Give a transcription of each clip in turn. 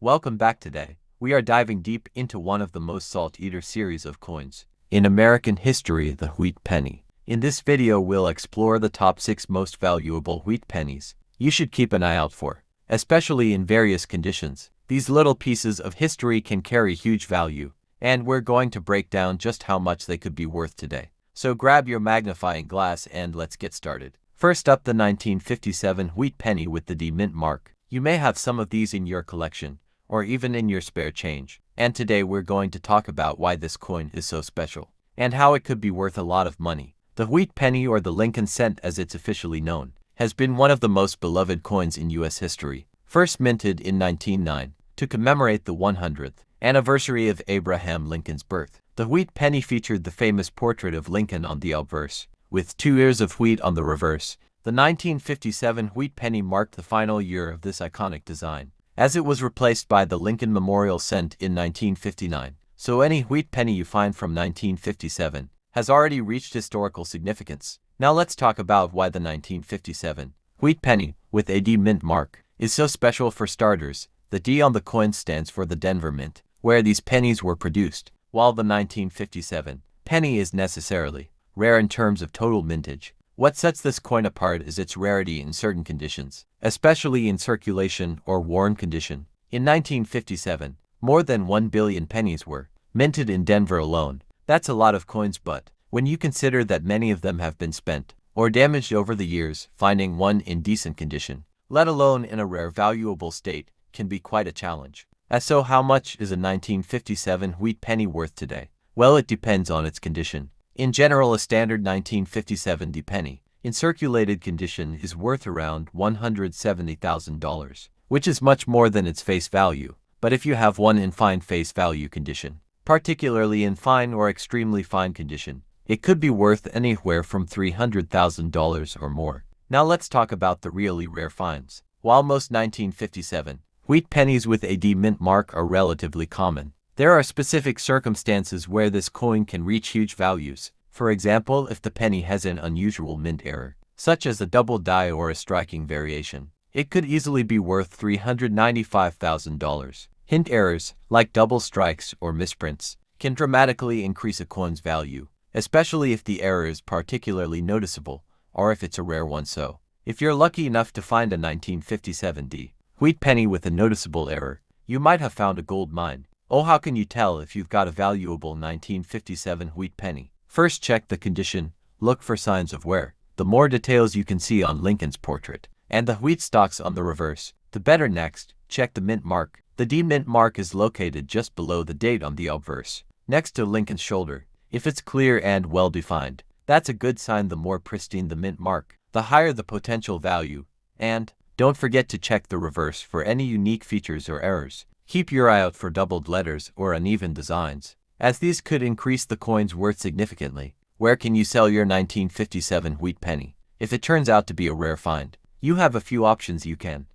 Welcome back today. We are diving deep into one of the most sought-after series of coins in American history, the wheat penny. In this video, we'll explore the top 6 most valuable wheat pennies you should keep an eye out for, especially in various conditions. These little pieces of history can carry huge value, and we're going to break down just how much they could be worth today. So grab your magnifying glass and let's get started. First up, the 1957 wheat penny with the D mint mark. You may have some of these in your collection, or even in your spare change. And today we're going to talk about why this coin is so special, and how it could be worth a lot of money. The wheat penny, or the Lincoln cent as it's officially known, has been one of the most beloved coins in U.S. history. First minted in 1909, to commemorate the 100th anniversary of Abraham Lincoln's birth. The wheat penny featured the famous portrait of Lincoln on the obverse, with 2 ears of wheat on the reverse. The 1957 wheat penny marked the final year of this iconic design, as it was replaced by the Lincoln Memorial Cent in 1959. So any wheat penny you find from 1957 has already reached historical significance. Now let's talk about why the 1957 wheat penny with a D mint mark is so special. For starters, the D on the coin stands for the Denver Mint, where these pennies were produced, while the 1957 penny is necessarily rare in terms of total mintage. What sets this coin apart is its rarity in certain conditions, especially in circulation or worn condition. In 1957, more than 1 billion pennies were minted in Denver alone. That's a lot of coins, but when you consider that many of them have been spent or damaged over the years, finding one in decent condition, let alone in a rare valuable state, can be quite a challenge. So how much is a 1957 wheat penny worth today? Well, it depends on its condition. In general, a standard 1957 D penny in circulated condition is worth around $170,000, which is much more than its face value. But if you have one in fine face value condition, particularly in fine or extremely fine condition, it could be worth anywhere from $300,000 or more. Now let's talk about the really rare finds. While most 1957 wheat pennies with a D mint mark are relatively common, there are specific circumstances where this coin can reach huge values. For example, if the penny has an unusual mint error, such as a double die or a striking variation, it could easily be worth $395,000. Hint errors, like double strikes or misprints, can dramatically increase a coin's value, especially if the error is particularly noticeable, or if it's a rare one. So, if you're lucky enough to find a 1957 D wheat penny with a noticeable error, you might have found a gold mine. Oh, how can you tell if you've got a valuable 1957 wheat penny? First, check the condition. Look for signs of wear. The more details you can see on Lincoln's portrait and the wheat stalks on the reverse, the better. Next, check the mint mark. The D mint mark is located just below the date on the obverse, next to Lincoln's shoulder. If it's clear and well defined, that's a good sign. The more pristine the mint mark, the higher the potential value. And don't forget to check the reverse for any unique features or errors. Keep your eye out for doubled letters or uneven designs, as these could increase the coin's worth significantly. Where can you sell your 1957 wheat penny if it turns out to be a rare find? You have a few options. You can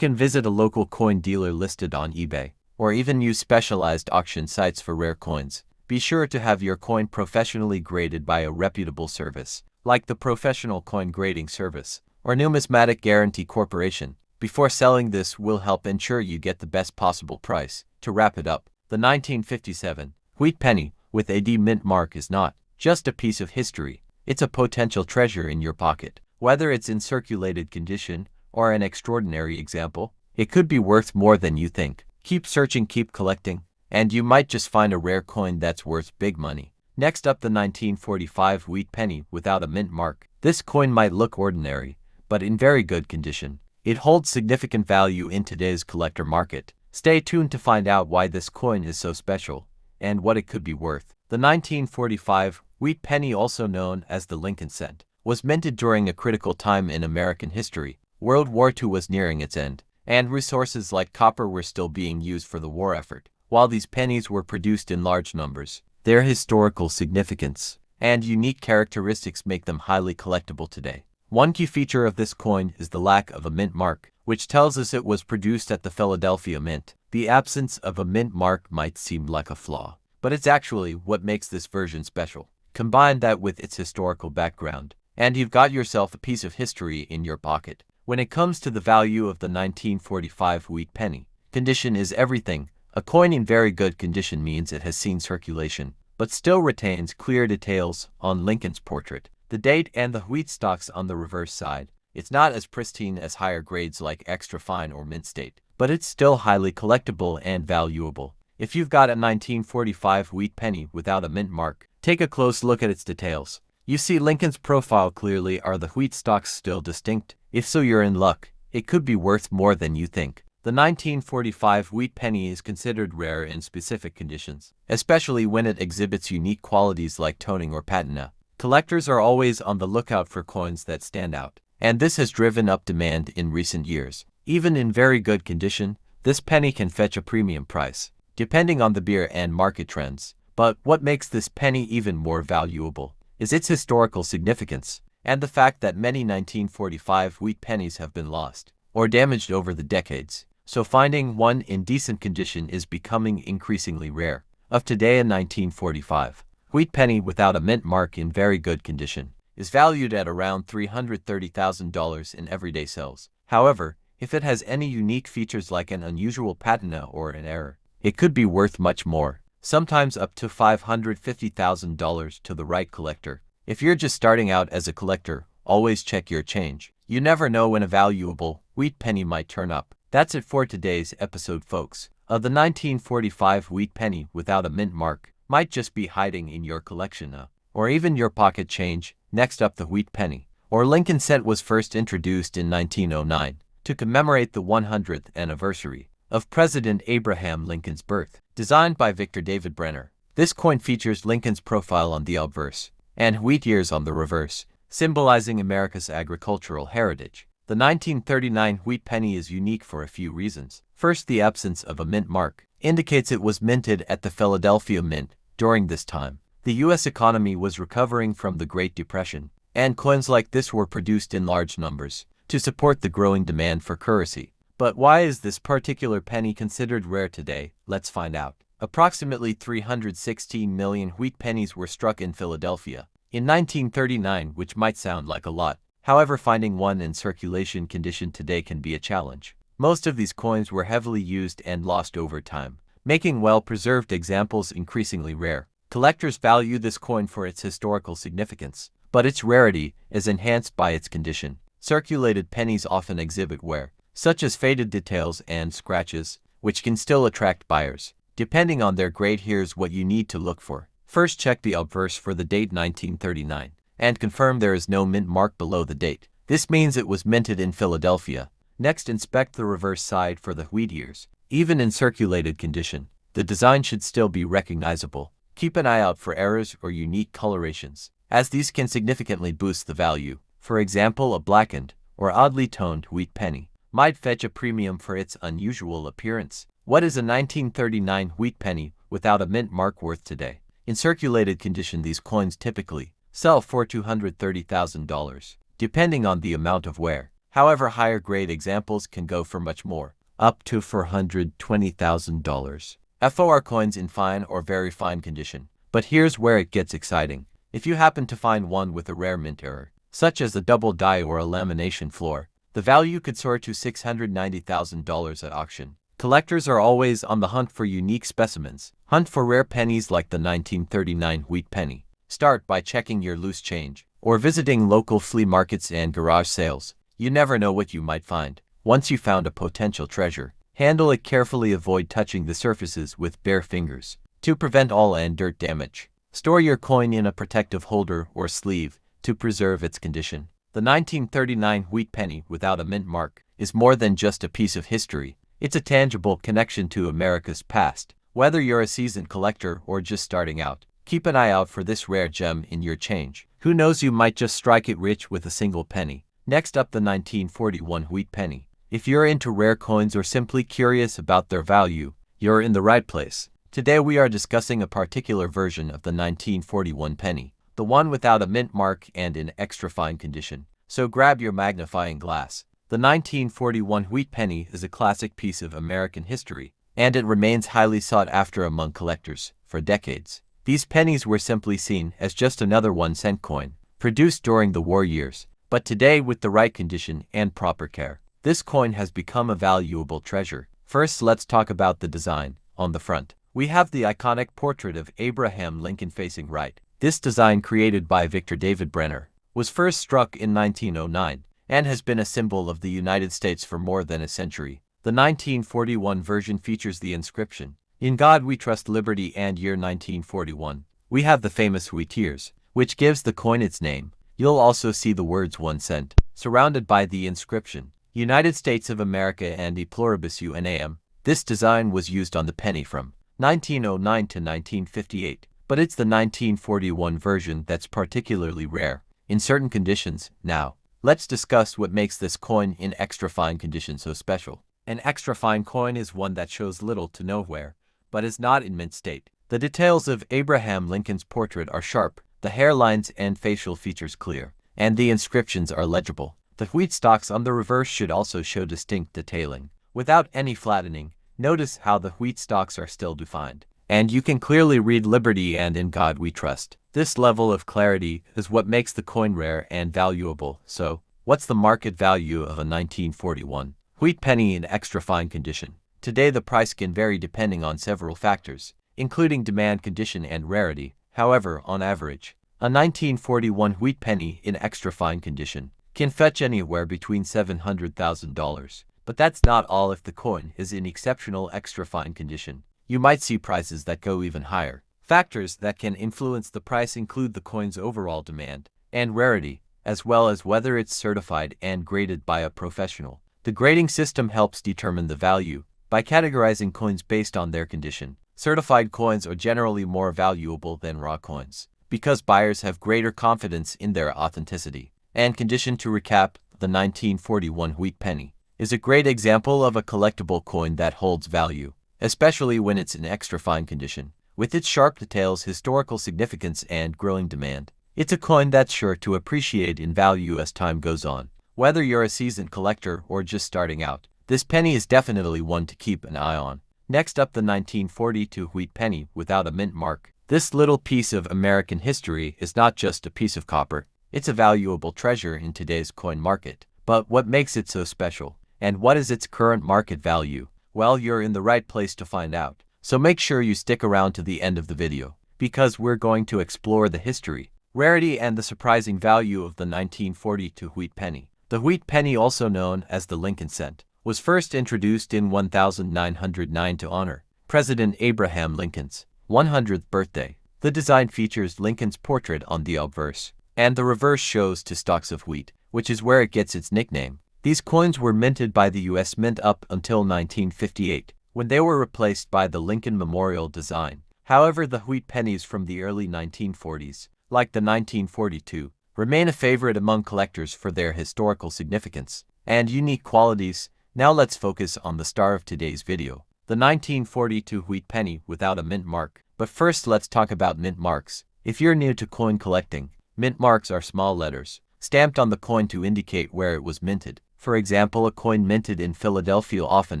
visit a local coin dealer listed on eBay, or even use specialized auction sites for rare coins. Be sure to have your coin professionally graded by a reputable service, like the Professional Coin Grading Service or Numismatic Guarantee Corporation. Before selling, this will help ensure you get the best possible price. To wrap it up, the 1957 wheat penny with a D mint mark is not just a piece of history, it's a potential treasure in your pocket. Whether it's in circulated condition or an extraordinary example, it could be worth more than you think. Keep searching, keep collecting, and you might just find a rare coin that's worth big money. Next up, the 1945 wheat penny without a mint mark. This coin might look ordinary, but in very good condition. It holds significant value in today's collector market. Stay tuned to find out why this coin is so special and what it could be worth. The 1945 wheat penny, also known as the Lincoln cent, was minted during a critical time in American history. World War II was nearing its end, and resources like copper were still being used for the war effort. While these pennies were produced in large numbers, their historical significance and unique characteristics make them highly collectible today. One key feature of this coin is the lack of a mint mark, which tells us it was produced at the Philadelphia Mint. The absence of a mint mark might seem like a flaw, but it's actually what makes this version special. Combine that with its historical background, and you've got yourself a piece of history in your pocket. When it comes to the value of the 1945 wheat penny, Condition is everything. A coin in very good condition means it has seen circulation, but still retains clear details on Lincoln's portrait, the date and the wheat stalks on the reverse side. It's not as pristine as higher grades like extra fine or mint state, but it's still highly collectible and valuable. If you've got a 1945 wheat penny without a mint mark, take a close look at its details. You see Lincoln's profile clearly. Are the wheat stalks still distinct? If so, you're in luck. It could be worth more than you think. The 1945 wheat penny is considered rare in specific conditions, especially when it exhibits unique qualities like toning or patina. Collectors are always on the lookout for coins that stand out, and this has driven up demand in recent years. Even in very good condition, this penny can fetch a premium price, depending on the beer and market trends. But what makes this penny even more valuable is its historical significance, and the fact that many 1945 wheat pennies have been lost or damaged over the decades. So finding one in decent condition is becoming increasingly rare. Of today, a 1945 wheat penny without a mint mark in very good condition is valued at around $330,000 in everyday sales. However, if it has any unique features like an unusual patina or an error, it could be worth much more, sometimes up to $550,000 to the right collector. If you're just starting out as a collector, always check your change. You never know when a valuable wheat penny might turn up. That's it for today's episode, folks. The 1945 wheat penny without a mint mark might just be hiding in your collection, or even your pocket change. Next up, the wheat penny, or Lincoln cent, was first introduced in 1909 to commemorate the 100th anniversary of President Abraham Lincoln's birth. Designed by Victor David Brenner, this coin features Lincoln's profile on the obverse and wheat ears on the reverse, symbolizing America's agricultural heritage. The 1939 wheat penny is unique for a few reasons. First, the absence of a mint mark indicates it was minted at the Philadelphia Mint. During this time, the U.S. economy was recovering from the Great Depression, and coins like this were produced in large numbers to support the growing demand for currency. But why is this particular penny considered rare today? Let's find out. Approximately 316 million wheat pennies were struck in Philadelphia in 1939, which might sound like a lot. However, finding one in circulation condition today can be a challenge. Most of these coins were heavily used and lost over time, making well-preserved examples increasingly rare. Collectors value this coin for its historical significance, but its rarity is enhanced by its condition. Circulated pennies often exhibit wear, such as faded details and scratches, which can still attract buyers. Depending on their grade, here's what you need to look for. First, check the obverse for the date 1939. And confirm there is no mint mark below the date. This means it was minted in Philadelphia. Next, inspect the reverse side for the wheat ears. Even in circulated condition, the design should still be recognizable. Keep an eye out for errors or unique colorations, as these can significantly boost the value. For example, a blackened or oddly toned wheat penny might fetch a premium for its unusual appearance. What is a 1939 wheat penny without a mint mark worth today? In circulated condition, these coins typically sell for $230,000, depending on the amount of wear. However, higher grade examples can go for much more, up to $420,000. FOR coins in fine or very fine condition. But here's where it gets exciting. If you happen to find one with a rare mint error, such as a double die or a lamination floor, the value could soar to $690,000 at auction. Collectors are always on the hunt for unique specimens. Hunt for rare pennies like the 1939 wheat penny. Start by checking your loose change, or visiting local flea markets and garage sales. You never know what you might find. Once you found a potential treasure, handle it carefully. Avoid touching the surfaces with bare fingers to prevent oil and dirt damage. Store your coin in a protective holder or sleeve to preserve its condition. The 1939 wheat penny without a mint mark is more than just a piece of history. It's a tangible connection to America's past. Whether you're a seasoned collector or just starting out, keep an eye out for this rare gem in your change. Who knows, you might just strike it rich with a single penny. Next up, the 1941 wheat penny. If you're into rare coins or simply curious about their value, you're in the right place. Today we are discussing a particular version of the 1941 penny, the one without a mint mark and in extra fine condition. So grab your magnifying glass. The 1941 wheat penny is a classic piece of American history, and it remains highly sought after among collectors for decades. These pennies were simply seen as just another 1-cent coin, produced during the war years. But today, with the right condition and proper care, this coin has become a valuable treasure. First, let's talk about the design. On the front, we have the iconic portrait of Abraham Lincoln facing right. This design, created by Victor David Brenner, was first struck in 1909 and has been a symbol of the United States for more than a century. The 1941 version features the inscription, "In God We Trust, Liberty," and year 1941. We have the famous wheat tears, which gives the coin its name. You'll also see the words 1 cent, surrounded by the inscription, United States of America and E Pluribus Unam. This design was used on the penny from 1909 to 1958, but it's the 1941 version that's particularly rare in certain conditions. Now, let's discuss what makes this coin in extra fine condition so special. An extra fine coin is one that shows little to no wear, but is not in mint state. The details of Abraham Lincoln's portrait are sharp, the hairlines and facial features clear, and the inscriptions are legible. The wheat stalks on the reverse should also show distinct detailing, without any flattening. Notice how the wheat stalks are still defined, and you can clearly read "Liberty" and "In God We Trust." This level of clarity is what makes the coin rare and valuable. So, what's the market value of a 1941 wheat penny in extra fine condition? Today the price can vary depending on several factors, including demand, condition, and rarity. However, on average, a 1941 wheat penny in extra fine condition can fetch anywhere between $700,000. But that's not all. If the coin is in exceptional extra fine condition, you might see prices that go even higher. Factors that can influence the price include the coin's overall demand and rarity, as well as whether it's certified and graded by a professional. The grading system helps determine the value by categorizing coins based on their condition. Certified coins are generally more valuable than raw coins because buyers have greater confidence in their authenticity and condition. To recap, the 1941 wheat penny is a great example of a collectible coin that holds value, especially when it's in extra fine condition. With its sharp details, historical significance, and growing demand, it's a coin that's sure to appreciate in value as time goes on. Whether you're a seasoned collector or just starting out, this penny is definitely one to keep an eye on. Next up, the 1942 wheat penny without a mint mark. This little piece of American history is not just a piece of copper, it's a valuable treasure in today's coin market. But what makes it so special? And what is its current market value? Well, you're in the right place to find out. So make sure you stick around to the end of the video, because we're going to explore the history, rarity, and the surprising value of the 1942 wheat penny. The wheat penny, also known as the Lincoln cent, was first introduced in 1909 to honor President Abraham Lincoln's 100th birthday. The design features Lincoln's portrait on the obverse, and the reverse shows 2 stalks of wheat, which is where it gets its nickname. These coins were minted by the U.S. Mint up until 1958, when they were replaced by the Lincoln Memorial design. However, the wheat pennies from the early 1940s, like the 1942, remain a favorite among collectors for their historical significance and unique qualities. Now let's focus on the star of today's video, the 1942 wheat penny without a mint mark. But first, let's talk about mint marks. If you're new to coin collecting, mint marks are small letters stamped on the coin to indicate where it was minted. For example, a coin minted in Philadelphia often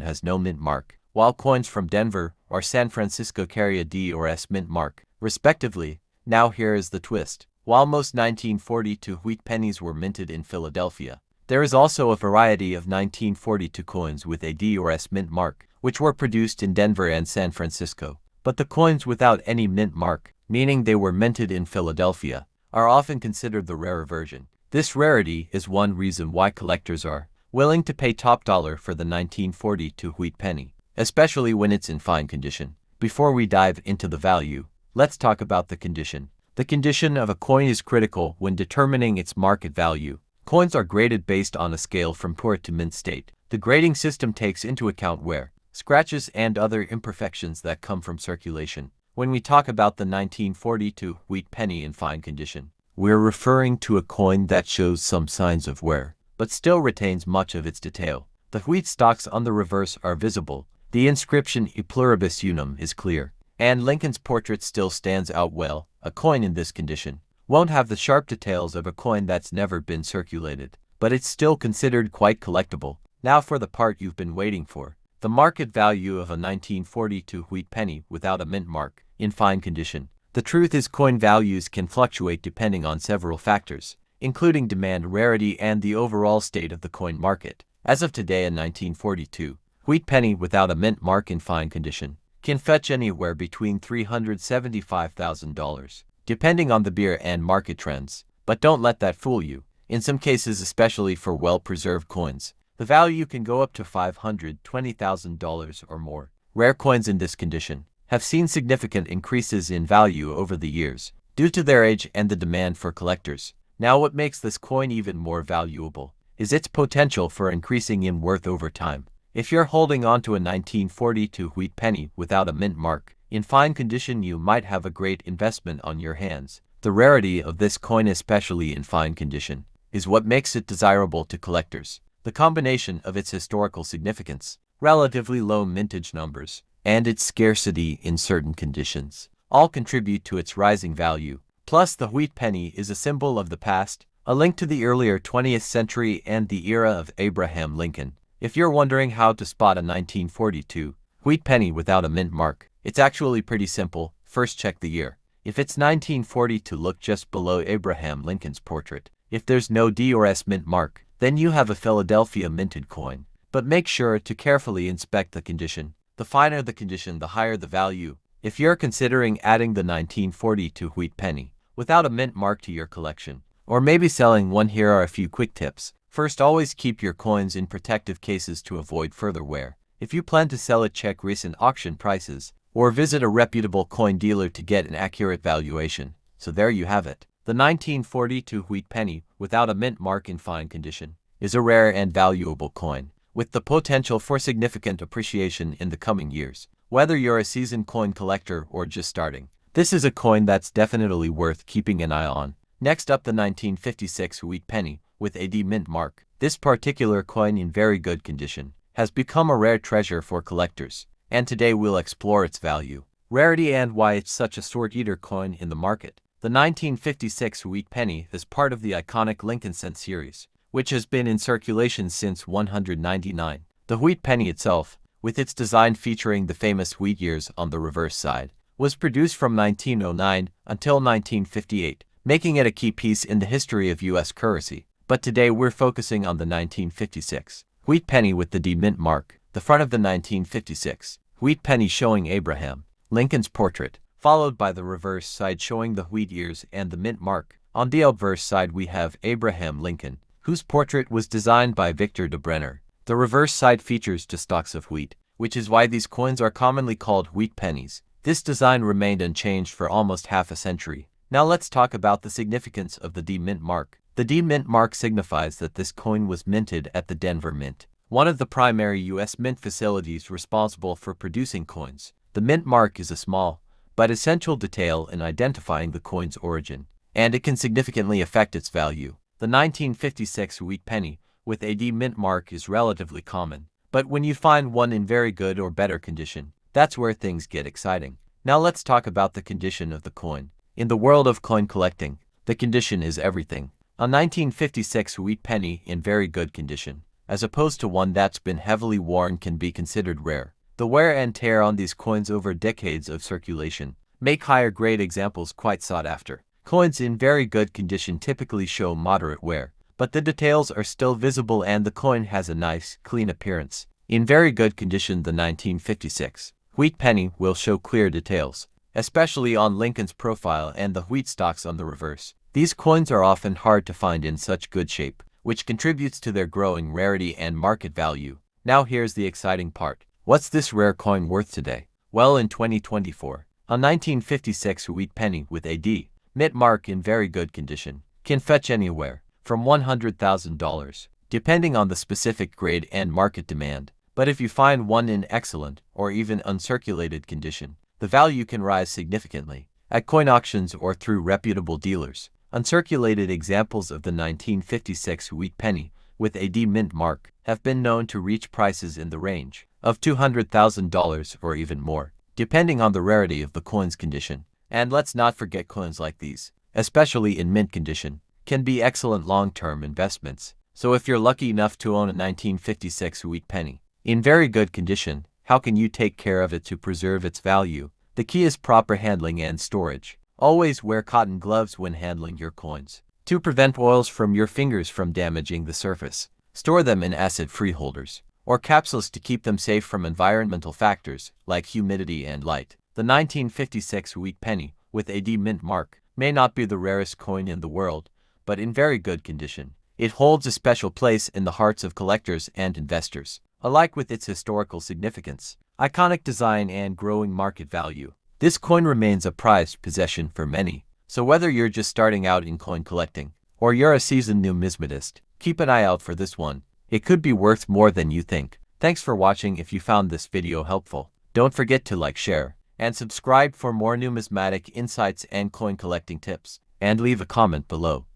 has no mint mark, while coins from Denver or San Francisco carry a D or S mint mark, respectively. Now here is the twist. While most 1942 wheat pennies were minted in Philadelphia, there is also a variety of 1942 coins with a D or S mint mark, which were produced in Denver and San Francisco. But the coins without any mint mark, meaning they were minted in Philadelphia, are often considered the rarer version. This rarity is one reason why collectors are willing to pay top dollar for the 1942 wheat penny, especially when it's in fine condition. Before we dive into the value, let's talk about the condition. The condition of a coin is critical when determining its market value. Coins are graded based on a scale from poor to mint state. The grading system takes into account wear, scratches, and other imperfections that come from circulation. When we talk about the 1942 wheat penny in fine condition, we're referring to a coin that shows some signs of wear, but still retains much of its detail. The wheat stalks on the reverse are visible, the inscription E Pluribus Unam is clear, and Lincoln's portrait still stands out well. A coin in this condition won't have the sharp details of a coin that's never been circulated, but it's still considered quite collectible. Now for the part you've been waiting for, the market value of a 1942 wheat penny without a mint mark, in fine condition. The truth is, coin values can fluctuate depending on several factors, including demand, rarity, and the overall state of the coin market. As of today, a 1942 wheat penny without a mint mark in fine condition can fetch anywhere between $375,000, depending on the beer and market trends. But don't let that fool you. In some cases, especially for well-preserved coins, the value can go up to $520,000 or more. Rare coins in this condition have seen significant increases in value over the years due to their age and the demand for collectors. Now, what makes this coin even more valuable is its potential for increasing in worth over time. If you're holding on to a 1942 wheat penny without a mint mark in fine condition, you might have a great investment on your hands. The rarity of this coin, especially in fine condition, is what makes it desirable to collectors. The combination of its historical significance, relatively low mintage numbers, and its scarcity in certain conditions all contribute to its rising value. Plus, the wheat penny is a symbol of the past, a link to the earlier 20th century and the era of Abraham Lincoln. If you're wondering how to spot a 1942 wheat penny without a mint mark, it's actually pretty simple. First, check the year. If it's 1942, look just below Abraham Lincoln's portrait. If there's no D or S mint mark, then you have a Philadelphia minted coin. But make sure to carefully inspect the condition. The finer the condition, the higher the value. If you're considering adding the 1942 wheat penny without a mint mark to your collection, or maybe selling one, here are a few quick tips. First, always keep your coins in protective cases to avoid further wear. If you plan to sell it, check recent auction prices, or visit a reputable coin dealer to get an accurate valuation. So there you have it. The 1942 wheat penny without a mint mark in fine condition is a rare and valuable coin, with the potential for significant appreciation in the coming years. Whether you're a seasoned coin collector or just starting, this is a coin that's definitely worth keeping an eye on. Next up, the 1956 wheat penny with a D mint mark. This particular coin, in very good condition, has become a rare treasure for collectors, and today we'll explore its value, rarity, and why it's such a sought-after coin in the market. The 1956 wheat penny is part of the iconic Lincoln cent series, which has been in circulation since 199. The wheat penny itself, with its design featuring the famous wheat ears on the reverse side, was produced from 1909 until 1958, making it a key piece in the history of U.S. currency. But today we're focusing on the 1956 wheat penny with the D mint mark. The front of the 1956 wheat penny showing Abraham Lincoln's portrait, followed by the reverse side showing the wheat ears and the mint mark. On the obverse side we have Abraham Lincoln, whose portrait was designed by Victor de Brenner. The reverse side features two stalks of wheat, which is why these coins are commonly called wheat pennies. This design remained unchanged for almost half a century. Now let's talk about the significance of the D mint mark. The D mint mark signifies that this coin was minted at the Denver Mint, one of the primary U.S. mint facilities responsible for producing coins. The mint mark is a small but essential detail in identifying the coin's origin, and it can significantly affect its value. The 1956 wheat penny with a D mint mark is relatively common, but when you find one in very good or better condition, that's where things get exciting. Now let's talk about the condition of the coin. In the world of coin collecting, the condition is everything. A 1956 wheat penny in very good condition, as opposed to one that's been heavily worn, can be considered rare. The wear and tear on these coins over decades of circulation make higher grade examples quite sought after. Coins in very good condition typically show moderate wear, but the details are still visible and the coin has a nice, clean appearance. In very good condition, the 1956 wheat penny will show clear details, especially on Lincoln's profile and the wheat stalks on the reverse. These coins are often hard to find in such good shape, which contributes to their growing rarity and market value. Now here's the exciting part. What's this rare coin worth today? Well, in 2024, a 1956 wheat penny with a D mint mark in very good condition can fetch anywhere from $100,000, depending on the specific grade and market demand. But if you find one in excellent or even uncirculated condition, the value can rise significantly at coin auctions or through reputable dealers. Uncirculated examples of the 1956 wheat penny with a D mint mark have been known to reach prices in the range of $200,000 or even more, depending on the rarity of the coin's condition. And let's not forget, coins like these, especially in mint condition, can be excellent long-term investments. So if you're lucky enough to own a 1956 wheat penny in very good condition, how can you take care of it to preserve its value? The key is proper handling and storage. Always wear cotton gloves when handling your coins to prevent oils from your fingers from damaging the surface. Store them in acid-free holders or capsules to keep them safe from environmental factors like humidity and light. The 1956 wheat penny, with a D mint mark, may not be the rarest coin in the world, but in very good condition. It holds a special place in the hearts of collectors and investors, alike with its historical significance, iconic design, and growing market value. This coin remains a prized possession for many, so whether you're just starting out in coin collecting, or you're a seasoned numismatist, keep an eye out for this one. It could be worth more than you think. Thanks for watching. If you found this video helpful, don't forget to like, share, and subscribe for more numismatic insights and coin collecting tips, and leave a comment below.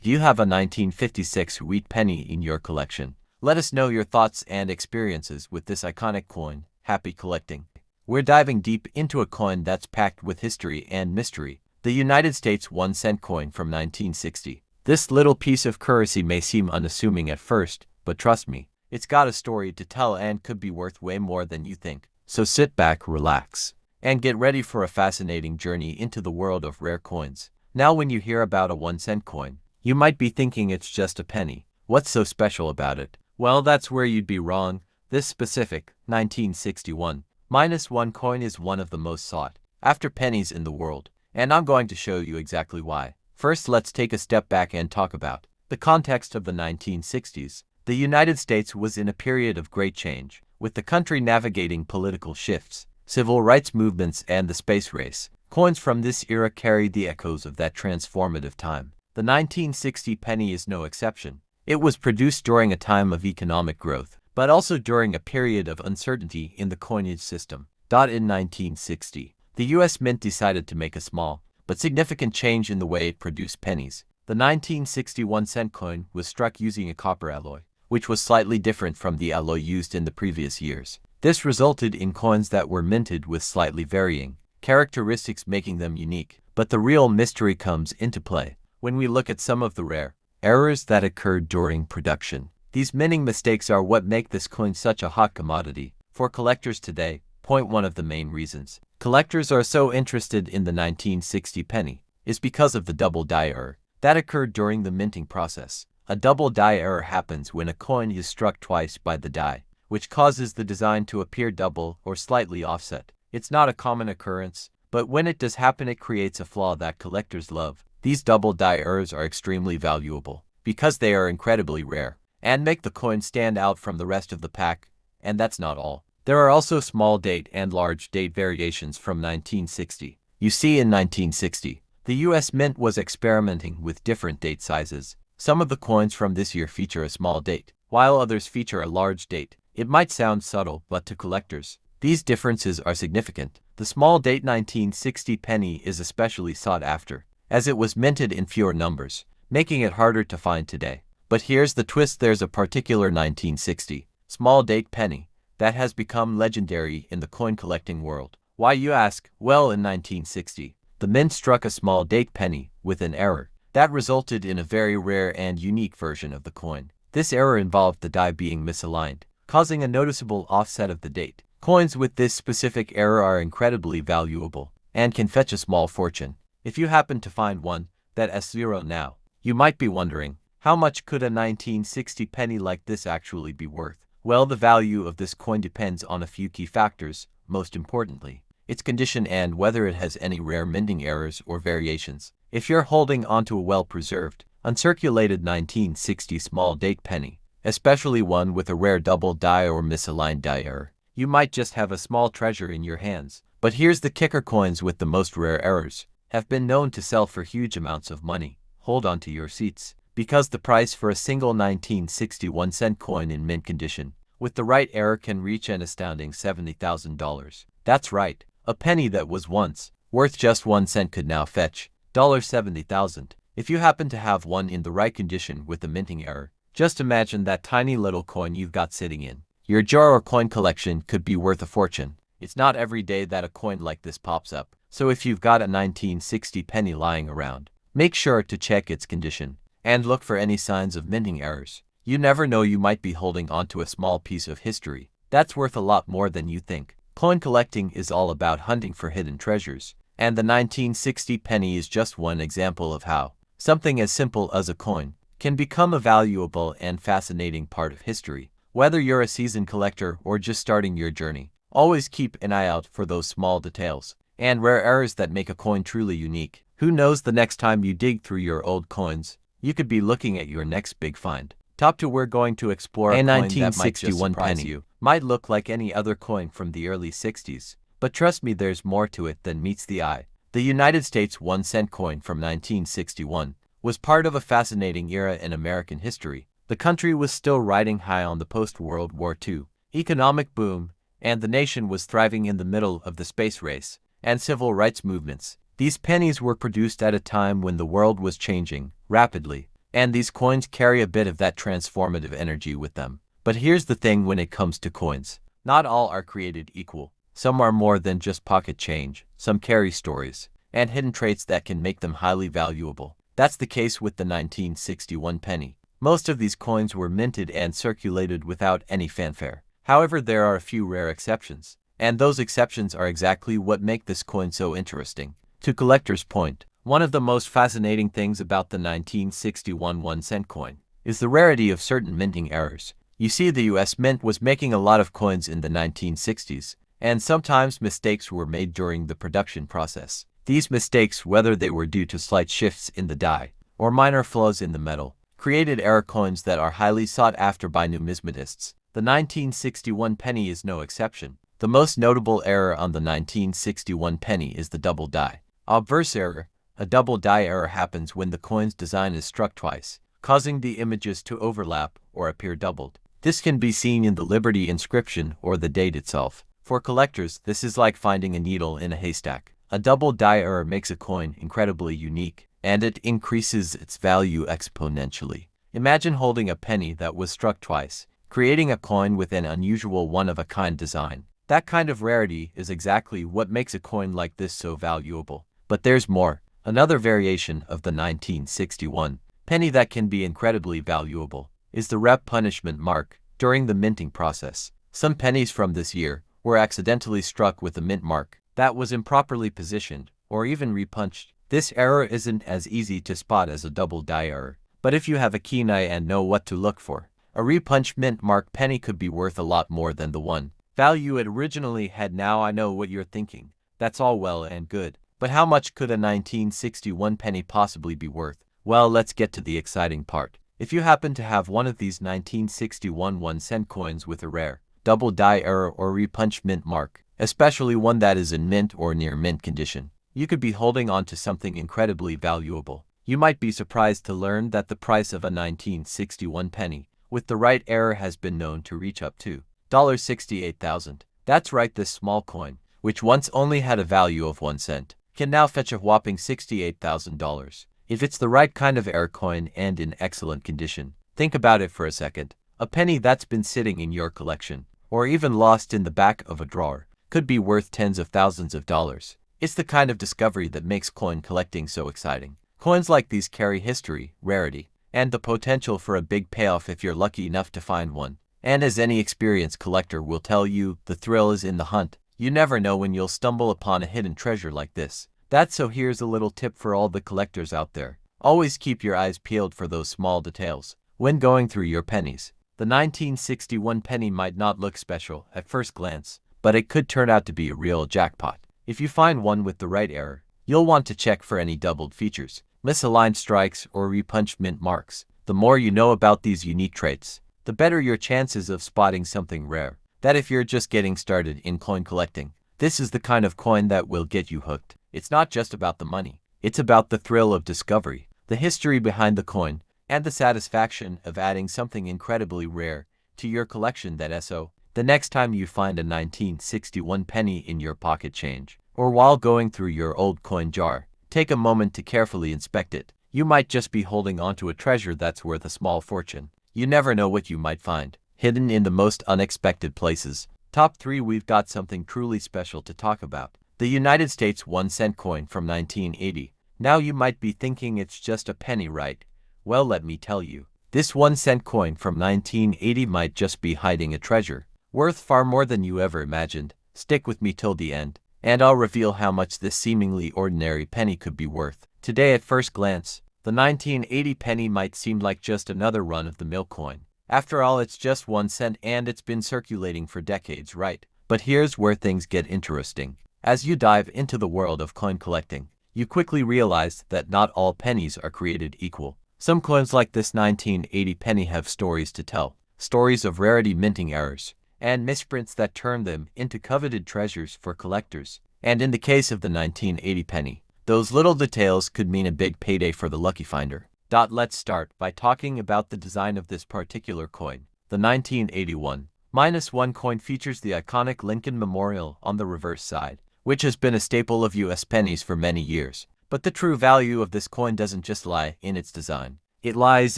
Do you have a 1956 wheat penny in your collection? Let us know your thoughts and experiences with this iconic coin. Happy collecting! We're diving deep into a coin that's packed with history and mystery. The United States 1-cent coin from 1960. This little piece of currency may seem unassuming at first, but trust me, it's got a story to tell and could be worth way more than you think. So sit back, relax, and get ready for a fascinating journey into the world of rare coins. Now, when you hear about a 1-cent coin, you might be thinking it's just a penny. What's so special about it? Well, that's where you'd be wrong. This specific 1961-1 coin is one of the most sought after pennies in the world, and I'm going to show you exactly why. First, let's take a step back and talk about the context of the 1960s. The United States was in a period of great change, with the country navigating political shifts, civil rights movements, and the space race. Coins from this era carried the echoes of that transformative time. The 1960 penny is no exception. It was produced during a time of economic growth, but also during a period of uncertainty in the coinage system. In 1960, the U.S. Mint decided to make a small but significant change in the way it produced pennies. The 1961 cent coin was struck using a copper alloy, which was slightly different from the alloy used in the previous years. This resulted in coins that were minted with slightly varying characteristics, making them unique. But the real mystery comes into play when we look at some of the rare errors that occurred during production. These minting mistakes are what make this coin such a hot commodity for collectors today. One of the main reasons collectors are so interested in the 1960 penny is because of the double die error that occurred during the minting process. A double die error happens when a coin is struck twice by the die, which causes the design to appear double or slightly offset. It's not a common occurrence, but when it does happen, it creates a flaw that collectors love. These double die errors are extremely valuable because they are incredibly rare and make the coin stand out from the rest of the pack. And that's not all. There are also small date and large date variations from 1960. You see, in 1960, the U.S. Mint was experimenting with different date sizes. Some of the coins from this year feature a small date, while others feature a large date. It might sound subtle, but to collectors, these differences are significant. The small date 1960 penny is especially sought after, as it was minted in fewer numbers, making it harder to find today. But here's the twist: there's a particular 1960 small date penny that has become legendary in the coin collecting world. Why, you ask? Well, in 1960, the Mint struck a small date penny with an error that resulted in a very rare and unique version of the coin. This error involved the die being misaligned, causing a noticeable offset of the date. Coins with this specific error are incredibly valuable and can fetch a small fortune. If you happen to find one that is zero now, you might be wondering, how much could a 1960 penny like this actually be worth? Well, the value of this coin depends on a few key factors. Most importantly, its condition and whether it has any rare minting errors or variations. If you're holding onto a well-preserved, uncirculated 1960 small date penny, especially one with a rare double die or misaligned die error, you might just have a small treasure in your hands. But here's the kicker: coins with the most rare errors have been known to sell for huge amounts of money. Hold on to your seats, because the price for a single 1961 cent coin in mint condition with the right error can reach an astounding $70,000. That's right, a penny that was once worth just 1 cent could now fetch $70,000. If you happen to have one in the right condition with a minting error, just imagine that tiny little coin you've got sitting in your jar or coin collection could be worth a fortune. It's not every day that a coin like this pops up, so if you've got a 1960 penny lying around, make sure to check its condition and look for any signs of minting errors. You never know, you might be holding onto a small piece of history that's worth a lot more than you think. Coin collecting is all about hunting for hidden treasures, and the 1960 penny is just one example of how something as simple as a coin can become a valuable and fascinating part of history. Whether you're a seasoned collector or just starting your journey, always keep an eye out for those small details and rare errors that make a coin truly unique. Who knows, the next time you dig through your old coins, you could be looking at your next big find. Top 2, we're going to explore a coin that might just surprise you. Might look like any other coin from the early 60s, but trust me, there's more to it than meets the eye. The United States 1-cent coin from 1961 was part of a fascinating era in American history. The country was still riding high on the post-World War II economic boom, and the nation was thriving in the middle of the space race and civil rights movements. These pennies were produced at a time when the world was changing rapidly, and these coins carry a bit of that transformative energy with them. But here's the thing when it comes to coins. Not all are created equal. Some are more than just pocket change. Some carry stories and hidden traits that can make them highly valuable. That's the case with the 1961 penny. Most of these coins were minted and circulated without any fanfare. However, there are a few rare exceptions, and those exceptions are exactly what make this coin so interesting. To collectors' point, one of the most fascinating things about the 1961 1-cent coin is the rarity of certain minting errors. You see, the US Mint was making a lot of coins in the 1960s, and sometimes mistakes were made during the production process. These mistakes, whether they were due to slight shifts in the die or minor flaws in the metal, created error coins that are highly sought after by numismatists. The 1961 penny is no exception. The most notable error on the 1961 penny is the double die. Obverse error. A double die error happens when the coin's design is struck twice, causing the images to overlap or appear doubled. This can be seen in the Liberty inscription or the date itself. For collectors, this is like finding a needle in a haystack. A double die error makes a coin incredibly unique, and it increases its value exponentially. Imagine holding a penny that was struck twice, creating a coin with an unusual one-of-a-kind design. That kind of rarity is exactly what makes a coin like this so valuable. But there's more. Another variation of the 1961 penny that can be incredibly valuable is the rep punishment mark during the minting process. Some pennies from this year were accidentally struck with a mint mark that was improperly positioned or even repunched. This error isn't as easy to spot as a double die error, but if you have a keen eye and know what to look for, a repunched mint mark penny could be worth a lot more than the one value it originally had. Now I know what you're thinking. That's all well and good, but how much could a 1961 penny possibly be worth? Well, let's get to the exciting part. If you happen to have one of these 1961 1-cent coins with a rare double die error or repunched mint mark, especially one that is in mint or near mint condition, you could be holding on to something incredibly valuable. You might be surprised to learn that the price of a 1961 penny with the right error has been known to reach up to $68,000. That's right, this small coin, which once only had a value of 1 cent, can now fetch a whopping $68,000 if it's the right kind of error coin and in excellent condition. Think about it for a second. A penny that's been sitting in your collection, or even lost in the back of a drawer, could be worth tens of thousands of dollars. It's the kind of discovery that makes coin collecting so exciting. Coins like these carry history, rarity, and the potential for a big payoff if you're lucky enough to find one. And as any experienced collector will tell you, the thrill is in the hunt. You never know when you'll stumble upon a hidden treasure like this. So here's a little tip for all the collectors out there. Always keep your eyes peeled for those small details when going through your pennies. The 1961 penny might not look special at first glance, but it could turn out to be a real jackpot. If you find one with the right error, you'll want to check for any doubled features, misaligned strikes, or repunched mint marks. The more you know about these unique traits, the better your chances of spotting something rare. That if you're just getting started in coin collecting, this is the kind of coin that will get you hooked. It's not just about the money. It's about the thrill of discovery, the history behind the coin, and the satisfaction of adding something incredibly rare to your collection. The next time you find a 1961 penny in your pocket change, or while going through your old coin jar, take a moment to carefully inspect it. You might just be holding onto a treasure that's worth a small fortune. You never know what you might find hidden in the most unexpected places. Top 3, we've got something truly special to talk about. The United States 1-cent coin from 1980. Now you might be thinking it's just a penny, right? Well, let me tell you. This 1-cent coin from 1980 might just be hiding a treasure, worth far more than you ever imagined. Stick with me till the end, and I'll reveal how much this seemingly ordinary penny could be worth. Today, at first glance, the 1980 penny might seem like just another run-of-the-mill coin. After all, it's just 1 cent and it's been circulating for decades, right? But here's where things get interesting. As you dive into the world of coin collecting, you quickly realize that not all pennies are created equal. Some coins like this 1980 penny have stories to tell, stories of rarity, minting errors, and misprints that turn them into coveted treasures for collectors. And in the case of the 1980 penny, those little details could mean a big payday for the lucky finder. Let's start by talking about the design of this particular coin. The 1981-1 coin features the iconic Lincoln Memorial on the reverse side, which has been a staple of US pennies for many years. But the true value of this coin doesn't just lie in its design. It lies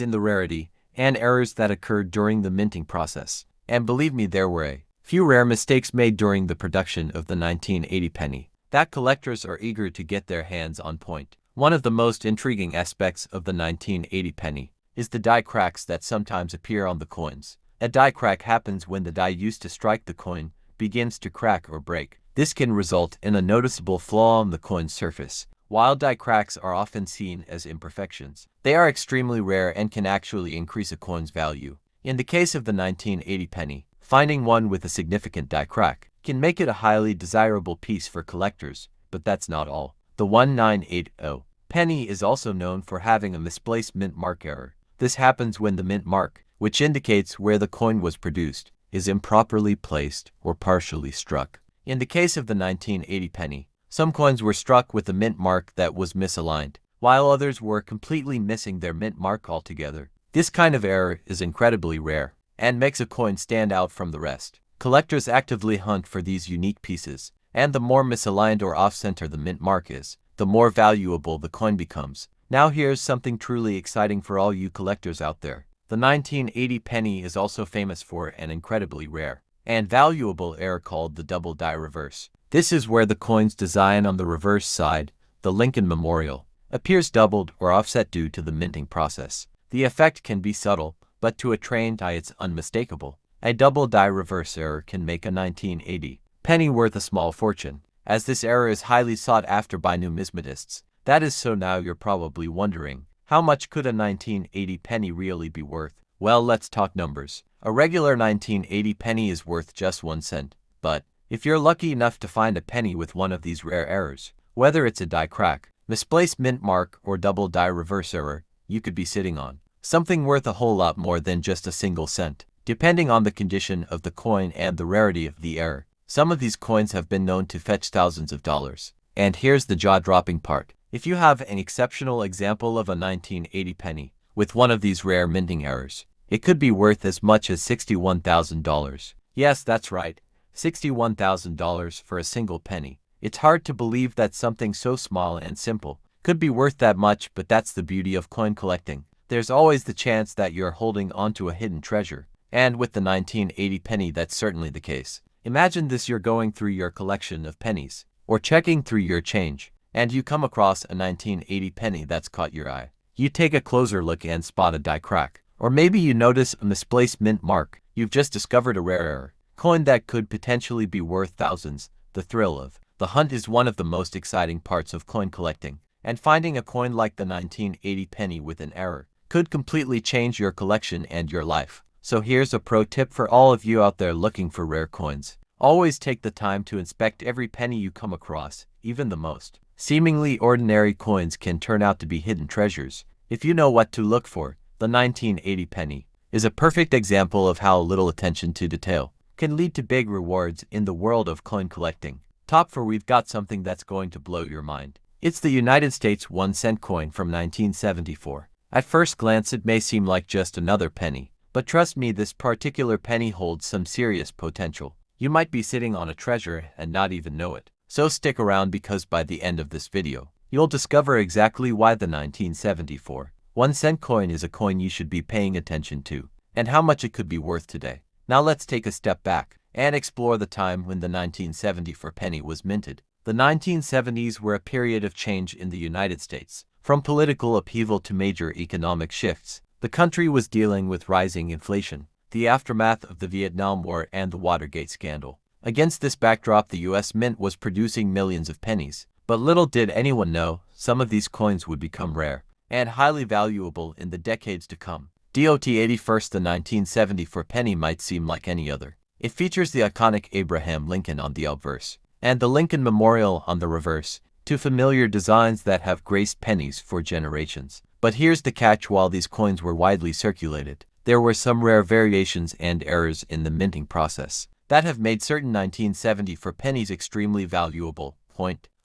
in the rarity and errors that occurred during the minting process. And believe me, there were a few rare mistakes made during the production of the 1980 penny that collectors are eager to get their hands on point. One of the most intriguing aspects of the 1980 penny is the die cracks that sometimes appear on the coins. A die crack happens when the die used to strike the coin begins to crack or break. This can result in a noticeable flaw on the coin's surface. While die cracks are often seen as imperfections, they are extremely rare and can actually increase a coin's value. In the case of the 1980 penny, finding one with a significant die crack can make it a highly desirable piece for collectors, but that's not all. The 1980 penny is also known for having a misplaced mint mark error. This happens when the mint mark, which indicates where the coin was produced, is improperly placed or partially struck. In the case of the 1980 penny, some coins were struck with a mint mark that was misaligned, while others were completely missing their mint mark altogether. This kind of error is incredibly rare and makes a coin stand out from the rest. Collectors actively hunt for these unique pieces, and the more misaligned or off-center the mint mark is, the more valuable the coin becomes. Now here's something truly exciting for all you collectors out there. The 1980 penny is also famous for an incredibly rare and valuable error called the double die reverse. This is where the coin's design on the reverse side, the Lincoln Memorial, appears doubled or offset due to the minting process. The effect can be subtle, but to a trained eye it's unmistakable. A double die reverse error can make a 1980 penny worth a small fortune, as this error is highly sought after by numismatists. That is so. Now you're probably wondering, how much could a 1980 penny really be worth? Well, let's talk numbers. A regular 1980 penny is worth just 1 cent, but if you're lucky enough to find a penny with one of these rare errors, whether it's a die crack, misplaced mint mark, or double die reverse error, you could be sitting on something worth a whole lot more than just a single cent. Depending on the condition of the coin and the rarity of the error, some of these coins have been known to fetch thousands of dollars. And here's the jaw-dropping part. If you have an exceptional example of a 1980 penny with one of these rare minting errors, it could be worth as much as $61,000. Yes, that's right, $61,000 for a single penny. It's hard to believe that something so small and simple could be worth that much, but that's the beauty of coin collecting. There's always the chance that you're holding onto a hidden treasure. And with the 1980 penny, that's certainly the case. Imagine this: you're going through your collection of pennies, or checking through your change, and you come across a 1980 penny that's caught your eye. You take a closer look and spot a die crack, or maybe you notice a misplaced mint mark. You've just discovered a rare error coin that could potentially be worth thousands. The thrill of the hunt is one of the most exciting parts of coin collecting, and finding a coin like the 1980 penny with an error could completely change your collection and your life. So here's a pro tip for all of you out there looking for rare coins. Always take the time to inspect every penny you come across. Even the most seemingly ordinary coins can turn out to be hidden treasures if you know what to look for. The 1980 penny is a perfect example of how little attention to detail can lead to big rewards in the world of coin collecting. Top 4, we've got something that's going to blow your mind. It's the United States 1 cent coin from 1974. At first glance it may seem like just another penny, but trust me, this particular penny holds some serious potential. You might be sitting on a treasure and not even know it. So stick around, because by the end of this video, you'll discover exactly why the 1974 1 cent coin is a coin you should be paying attention to, and how much it could be worth today. Now let's take a step back and explore the time when the 1974 penny was minted. The 1970s were a period of change in the United States. From political upheaval to major economic shifts, the country was dealing with rising inflation, the aftermath of the Vietnam War, and the Watergate scandal. Against this backdrop, the U.S. Mint was producing millions of pennies. But little did anyone know, some of these coins would become rare and highly valuable in the decades to come. Dot 81st. The 1974 penny might seem like any other. It features the iconic Abraham Lincoln on the obverse, and the Lincoln Memorial on the reverse, two familiar designs that have graced pennies for generations. But here's the catch: while these coins were widely circulated, there were some rare variations and errors in the minting process that have made certain 1974 pennies extremely valuable.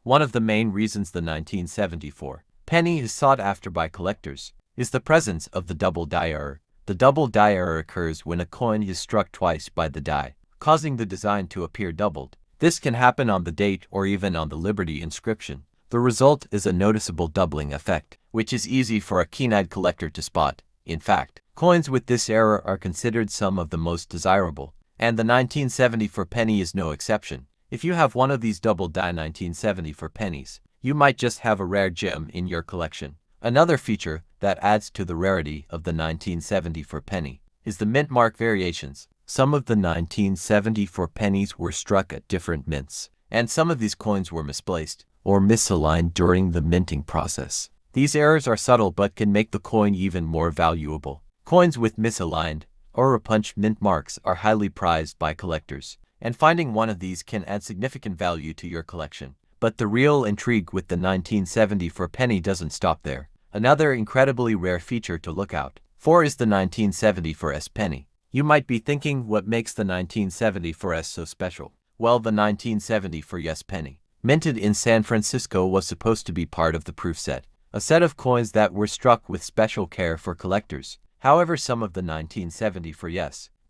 One of the main reasons the 1974 penny is sought after by collectors is the presence of the double die error. The double die error occurs when a coin is struck twice by the die, causing the design to appear doubled. This can happen on the date or even on the Liberty inscription. The result is a noticeable doubling effect, which is easy for a keen-eyed collector to spot. In fact, coins with this error are considered some of the most desirable, and the 1974 penny is no exception. If you have one of these double die 1974 pennies, you might just have a rare gem in your collection. Another feature that adds to the rarity of the 1974 penny is the mint mark variations. Some of the 1974 pennies were struck at different mints, and some of these coins were misplaced or misaligned during the minting process. These errors are subtle but can make the coin even more valuable. Coins with misaligned or repunched mint marks are highly prized by collectors, and finding one of these can add significant value to your collection. But the real intrigue with the 1974 penny doesn't stop there. Another incredibly rare feature to look out for is the 1974 penny. You might be thinking, what makes the 1974 so special? Well, the 1974 penny, minted in San Francisco, was supposed to be part of the proof set, a set of coins that were struck with special care for collectors. However, some of the 1974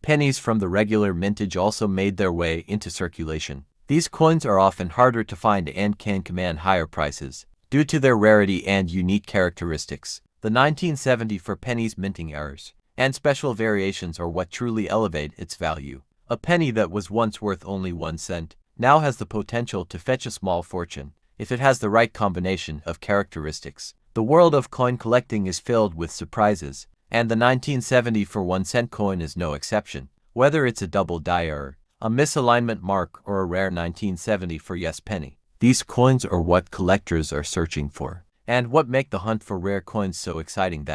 pennies from the regular mintage also made their way into circulation. These coins are often harder to find and can command higher prices due to their rarity and unique characteristics. The 1974 penny's minting errors and special variations are what truly elevate its value. A penny that was once worth only 1 cent now has the potential to fetch a small fortune if it has the right combination of characteristics. The world of coin collecting is filled with surprises, and the 1974 1-cent coin is no exception. Whether it's a double die error, a misalignment mark, or a rare 1974 penny, these coins are what collectors are searching for, and what make the hunt for rare coins so exciting.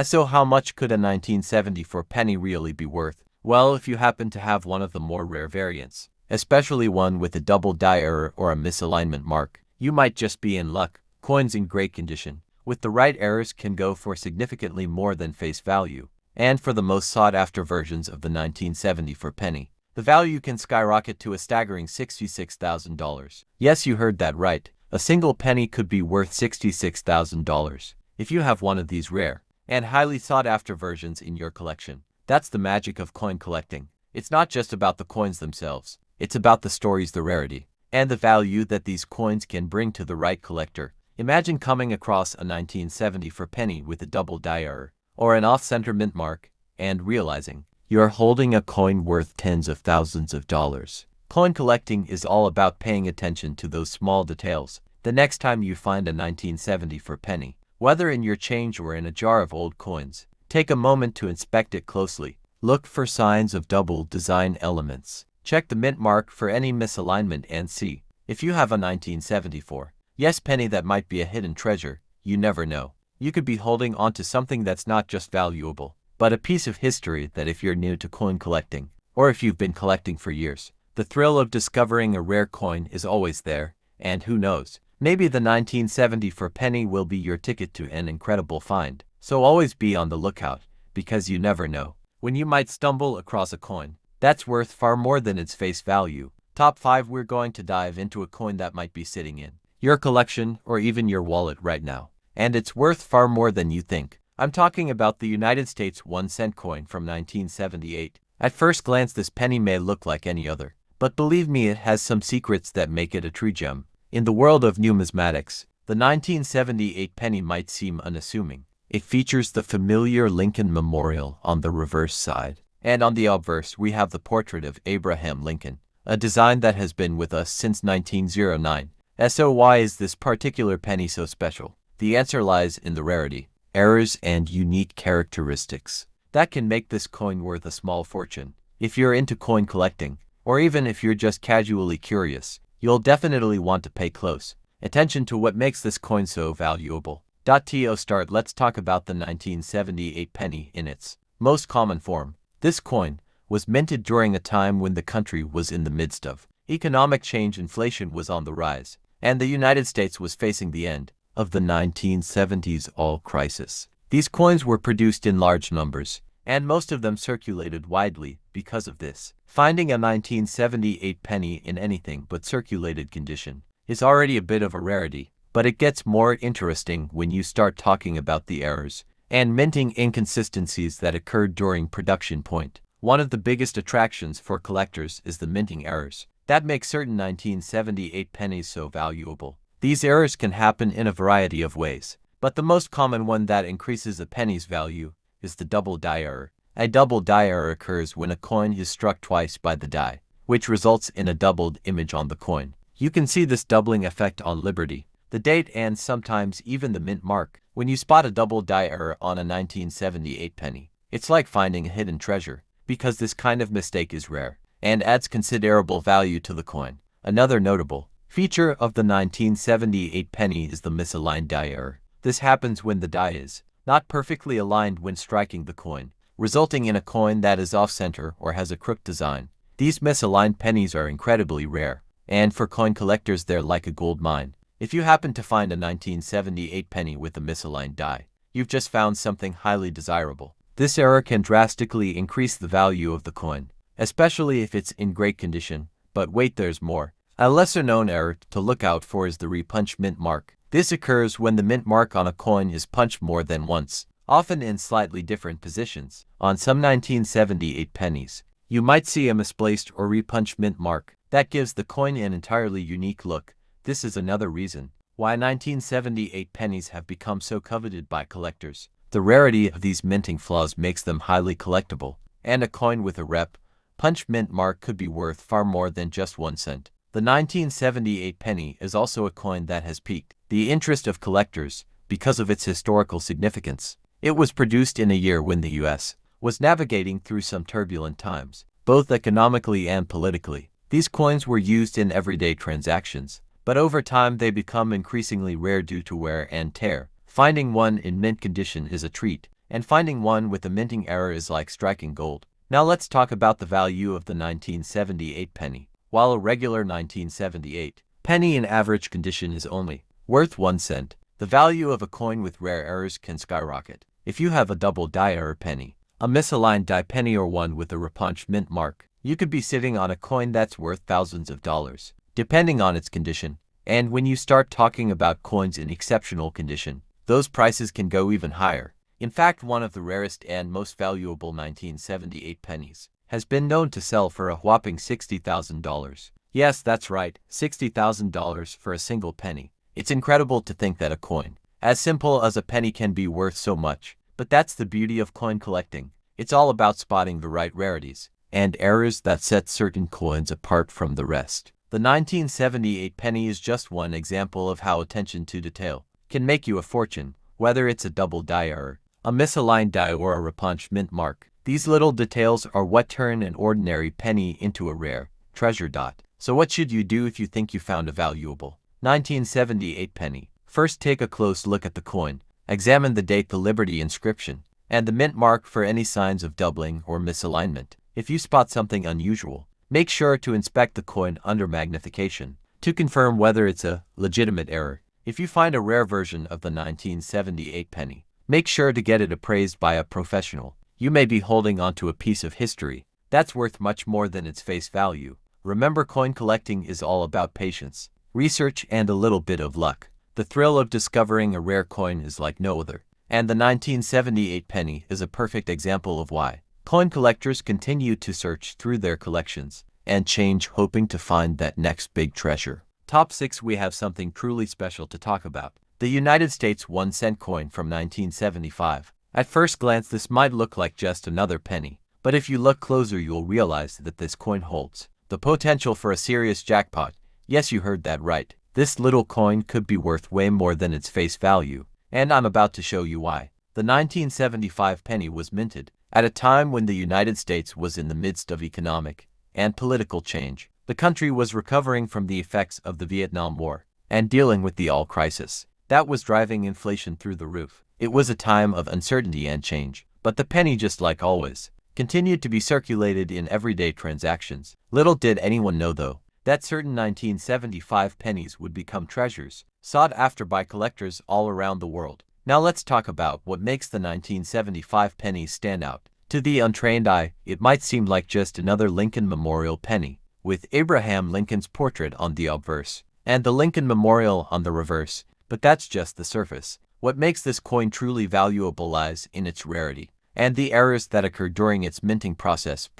So how much could a 1974 penny really be worth? Well, if you happen to have one of the more rare variants, especially one with a double die error or a misalignment mark, you might just be in luck. Coins in great condition with the right errors can go for significantly more than face value, and for the most sought-after versions of the 1974 penny, the value can skyrocket to a staggering $66,000. Yes, you heard that right. A single penny could be worth $66,000 if you have one of these rare and highly sought-after versions in your collection. That's the magic of coin collecting. It's not just about the coins themselves. It's about the stories, the rarity, and the value that these coins can bring to the right collector. Imagine coming across a 1974 penny with a double die error or an off-center mint mark and realizing you're holding a coin worth tens of thousands of dollars. Coin collecting is all about paying attention to those small details. The next time you find a 1974 penny, whether in your change or in a jar of old coins, take a moment to inspect it closely. Look for signs of double design elements. Check the mint mark for any misalignment and see if you have a 1974 penny that might be a hidden treasure. You never know. You could be holding onto something that's not just valuable, but a piece of history that, if you're new to coin collecting, or if you've been collecting for years, the thrill of discovering a rare coin is always there. And who knows, maybe the 1974 penny will be your ticket to an incredible find. So always be on the lookout, because you never know when you might stumble across a coin that's worth far more than its face value. Top 5. We're going to dive into a coin that might be sitting in your collection or even your wallet right now, and it's worth far more than you think. I'm talking about the United States 1-cent coin from 1978. At first glance, this penny may look like any other, but believe me, it has some secrets that make it a true gem. In the world of numismatics, the 1978 penny might seem unassuming. It features the familiar Lincoln Memorial on the reverse side, and on the obverse we have the portrait of Abraham Lincoln, a design that has been with us since 1909. So why is this particular penny so special? The answer lies in the rarity, errors, and unique characteristics that can make this coin worth a small fortune. If you're into coin collecting, or even if you're just casually curious, you'll definitely want to pay close attention to what makes this coin so valuable. To start, let's talk about the 1978 penny in its Most common form. This coin was minted during a time when the country was in the midst of economic change. Inflation was on the rise, and the United States was facing the end of the 1970s oil crisis. These coins were produced in large numbers, and most of them circulated widely because of this. Finding a 1978 penny in anything but circulated condition is already a bit of a rarity, but it gets more interesting when you start talking about the errors and minting inconsistencies that occurred during production point. One of the biggest attractions for collectors is the minting errors that make certain 1978 pennies so valuable. These errors can happen in a variety of ways, but the most common one that increases a penny's value is the double die error. A double die error occurs when a coin is struck twice by the die, which results in a doubled image on the coin. You can see this doubling effect on Liberty, the date, and sometimes even the mint mark. When you spot a double die error on a 1978 penny, it's like finding a hidden treasure, because this kind of mistake is rare and adds considerable value to the coin. Another notable feature of the 1978 penny is the misaligned die error. This happens when the die is not perfectly aligned when striking the coin, resulting in a coin that is off-center or has a crooked design. These misaligned pennies are incredibly rare, and for coin collectors they're like a gold mine. If you happen to find a 1978 penny with a misaligned die, you've just found something highly desirable. This error can drastically increase the value of the coin, especially if it's in great condition. But wait, there's more. A lesser-known error to look out for is the repunch mint mark. This occurs when the mint mark on a coin is punched more than once, often in slightly different positions. On some 1978 pennies, you might see a misplaced or repunched mint mark that gives the coin an entirely unique look. This is another reason why 1978 pennies have become so coveted by collectors. The rarity of these minting flaws makes them highly collectible, and a coin with a punch mint mark could be worth far more than just 1 cent. The 1978 penny is also a coin that has piqued the interest of collectors because of its historical significance. It was produced in a year when the U.S. was navigating through some turbulent times, both economically and politically. These coins were used in everyday transactions, but over time they become increasingly rare due to wear and tear. Finding one in mint condition is a treat, and finding one with a minting error is like striking gold. Now let's talk about the value of the 1978 penny. While a regular 1978 penny in average condition is only worth 1 cent, the value of a coin with rare errors can skyrocket. If you have a double die error penny, a misaligned die penny, or one with a repunch mint mark, you could be sitting on a coin that's worth thousands of dollars, depending on its condition. And when you start talking about coins in exceptional condition, those prices can go even higher. In fact, one of the rarest and most valuable 1978 pennies has been known to sell for a whopping $60,000. Yes, that's right, $60,000 for a single penny. It's incredible to think that a coin as simple as a penny can be worth so much. But that's the beauty of coin collecting. It's all about spotting the right rarities and errors that set certain coins apart from the rest. The 1978 penny is just one example of how attention to detail can make you a fortune. Whether it's a double die error, a misaligned die, or a repunch mint mark, these little details are what turn an ordinary penny into a rare treasure. So what should you do if you think you found a valuable 1978 penny? First, take a close look at the coin. Examine the date, the Liberty inscription, and the mint mark for any signs of doubling or misalignment. If you spot something unusual, make sure to inspect the coin under magnification to confirm whether it's a legitimate error. If you find a rare version of the 1978 penny, make sure to get it appraised by a professional. You may be holding onto a piece of history that's worth much more than its face value. Remember, coin collecting is all about patience, research, and a little bit of luck. The thrill of discovering a rare coin is like no other, and the 1978 penny is a perfect example of why. Coin collectors continue to search through their collections and change, hoping to find that next big treasure. Top 6. We have something truly special to talk about. The United States 1 cent coin from 1975. At first glance, this might look like just another penny, but if you look closer, you'll realize that this coin holds the potential for a serious jackpot. Yes, you heard that right. This little coin could be worth way more than its face value, and I'm about to show you why. The 1975 penny was minted at a time when the United States was in the midst of economic and political change. The country was recovering from the effects of the Vietnam War and dealing with the oil crisis that was driving inflation through the roof. It was a time of uncertainty and change, But the penny, just like always, continued to be circulated in everyday transactions. Little did anyone know, though, that certain 1975 pennies would become treasures, sought after by collectors all around the world. Now let's talk about what makes the 1975 pennies stand out. To the untrained eye, it might seem like just another Lincoln Memorial penny, with Abraham Lincoln's portrait on the obverse and the Lincoln Memorial on the reverse, but that's just the surface. What makes this coin truly valuable lies in its rarity and the errors that occur during its minting process.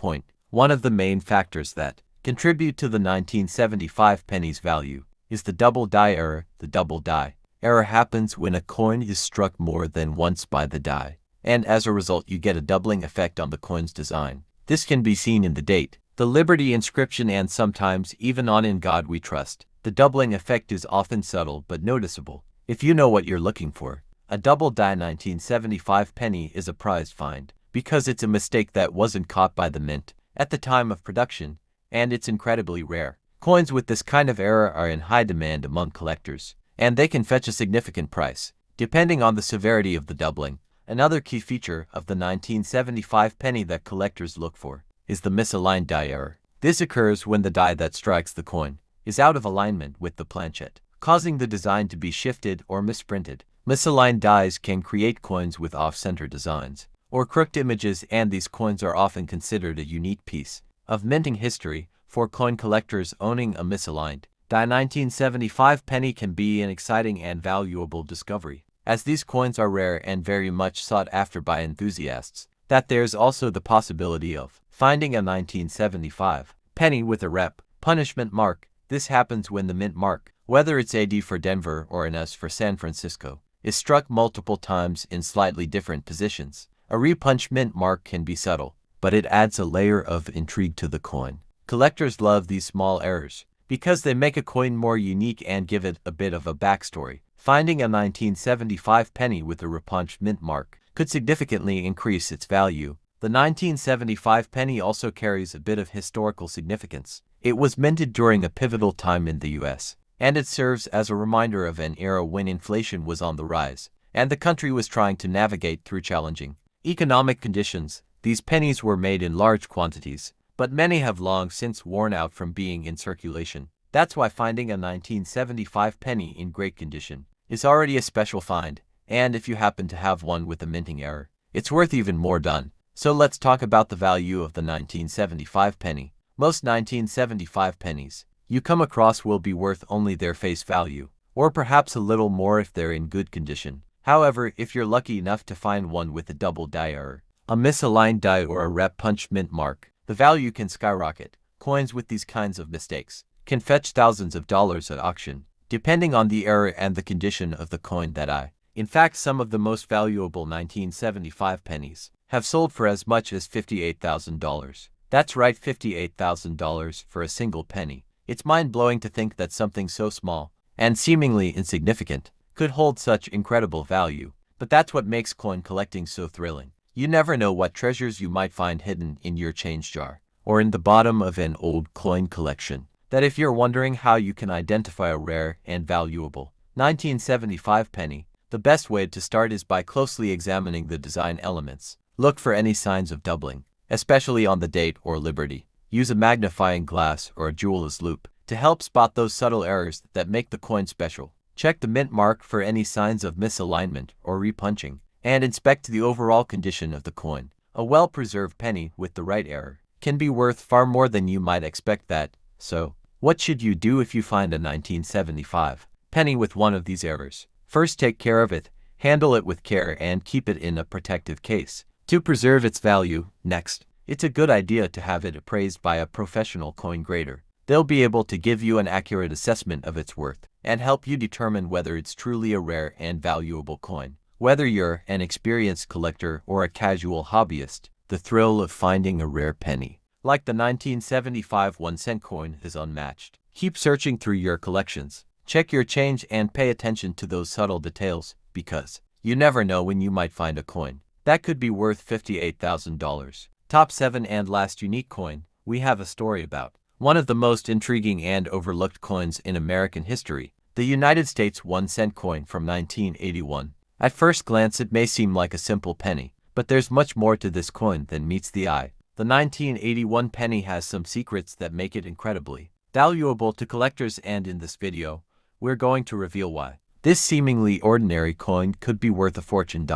One of the main factors that contribute to the 1975 penny's value is the double die error. The double die error happens when a coin is struck more than once by the die, and as a result you get a doubling effect on the coin's design. This can be seen in the date, the Liberty inscription, and sometimes even on "In God We Trust." The doubling effect is often subtle but noticeable. If you know what you're looking for, a double die 1975 penny is a prized find, because it's a mistake that wasn't caught by the mint at the time of production, and it's incredibly rare. Coins with this kind of error are in high demand among collectors, and they can fetch a significant price, depending on the severity of the doubling. Another key feature of the 1975 penny that collectors look for is the misaligned die error. This occurs when the die that strikes the coin is out of alignment with the planchet, causing the design to be shifted or misprinted. Misaligned dies can create coins with off-center designs or crooked images, and these coins are often considered a unique piece of minting history. For coin collectors, owning a misaligned die 1975 penny can be an exciting and valuable discovery, as these coins are rare and very much sought after by enthusiasts. That there's also the possibility of finding a 1975 penny with a rep punishment mark. This happens when the mint mark, whether it's AD for Denver or an S for San Francisco, is struck multiple times in slightly different positions. A repunch mint mark can be subtle, but it adds a layer of intrigue to the coin. Collectors love these small errors because they make a coin more unique and give it a bit of a backstory. Finding a 1975 penny with a repunched mint mark could significantly increase its value. The 1975 penny also carries a bit of historical significance. It was minted during a pivotal time in the US, and it serves as a reminder of an era when inflation was on the rise, and the country was trying to navigate through challenging economic conditions. These pennies were made in large quantities, but many have long since worn out from being in circulation. That's why finding a 1975 penny in great condition is already a special find, and if you happen to have one with a minting error, it's worth even more done. So let's talk about the value of the 1975 penny. Most 1975 pennies you come across will be worth only their face value, or perhaps a little more if they're in good condition. However, if you're lucky enough to find one with a double die error, a misaligned die, or a rep punch mint mark, the value can skyrocket. Coins with these kinds of mistakes can fetch thousands of dollars at auction, depending on the error and the condition of the coin that eye. In fact, some of the most valuable 1975 pennies have sold for as much as $58,000. That's right, $58,000 for a single penny. It's mind-blowing to think that something so small and seemingly insignificant could hold such incredible value. But that's what makes coin collecting so thrilling. You never know what treasures you might find hidden in your change jar or in the bottom of an old coin collection. That if you're wondering how you can identify a rare and valuable 1975 penny, the best way to start is by closely examining the design elements. Look for any signs of doubling, especially on the date or Liberty. Use a magnifying glass or a jeweler's loupe to help spot those subtle errors that make the coin special. Check the mint mark for any signs of misalignment or repunching, and inspect the overall condition of the coin. A well-preserved penny with the right error can be worth far more than you might expect. So, what should you do if you find a 1975 penny with one of these errors? First, take care of it, handle it with care, and keep it in a protective case to preserve its value. Next, it's a good idea to have it appraised by a professional coin grader. They'll be able to give you an accurate assessment of its worth and help you determine whether it's truly a rare and valuable coin. Whether you're an experienced collector or a casual hobbyist, the thrill of finding a rare penny, like the 1975 1-cent coin, is unmatched. Keep searching through your collections. Check your change and pay attention to those subtle details, because you never know when you might find a coin that could be worth $58,000. Top 7 and last unique coin we have a story about. One of the most intriguing and overlooked coins in American history, the United States 1-cent coin from 1981. At first glance, it may seem like a simple penny, But there's much more to this coin than meets the eye. The 1981 penny has some secrets that make it incredibly valuable to collectors, and in this video, we're going to reveal why this seemingly ordinary coin could be worth a fortune.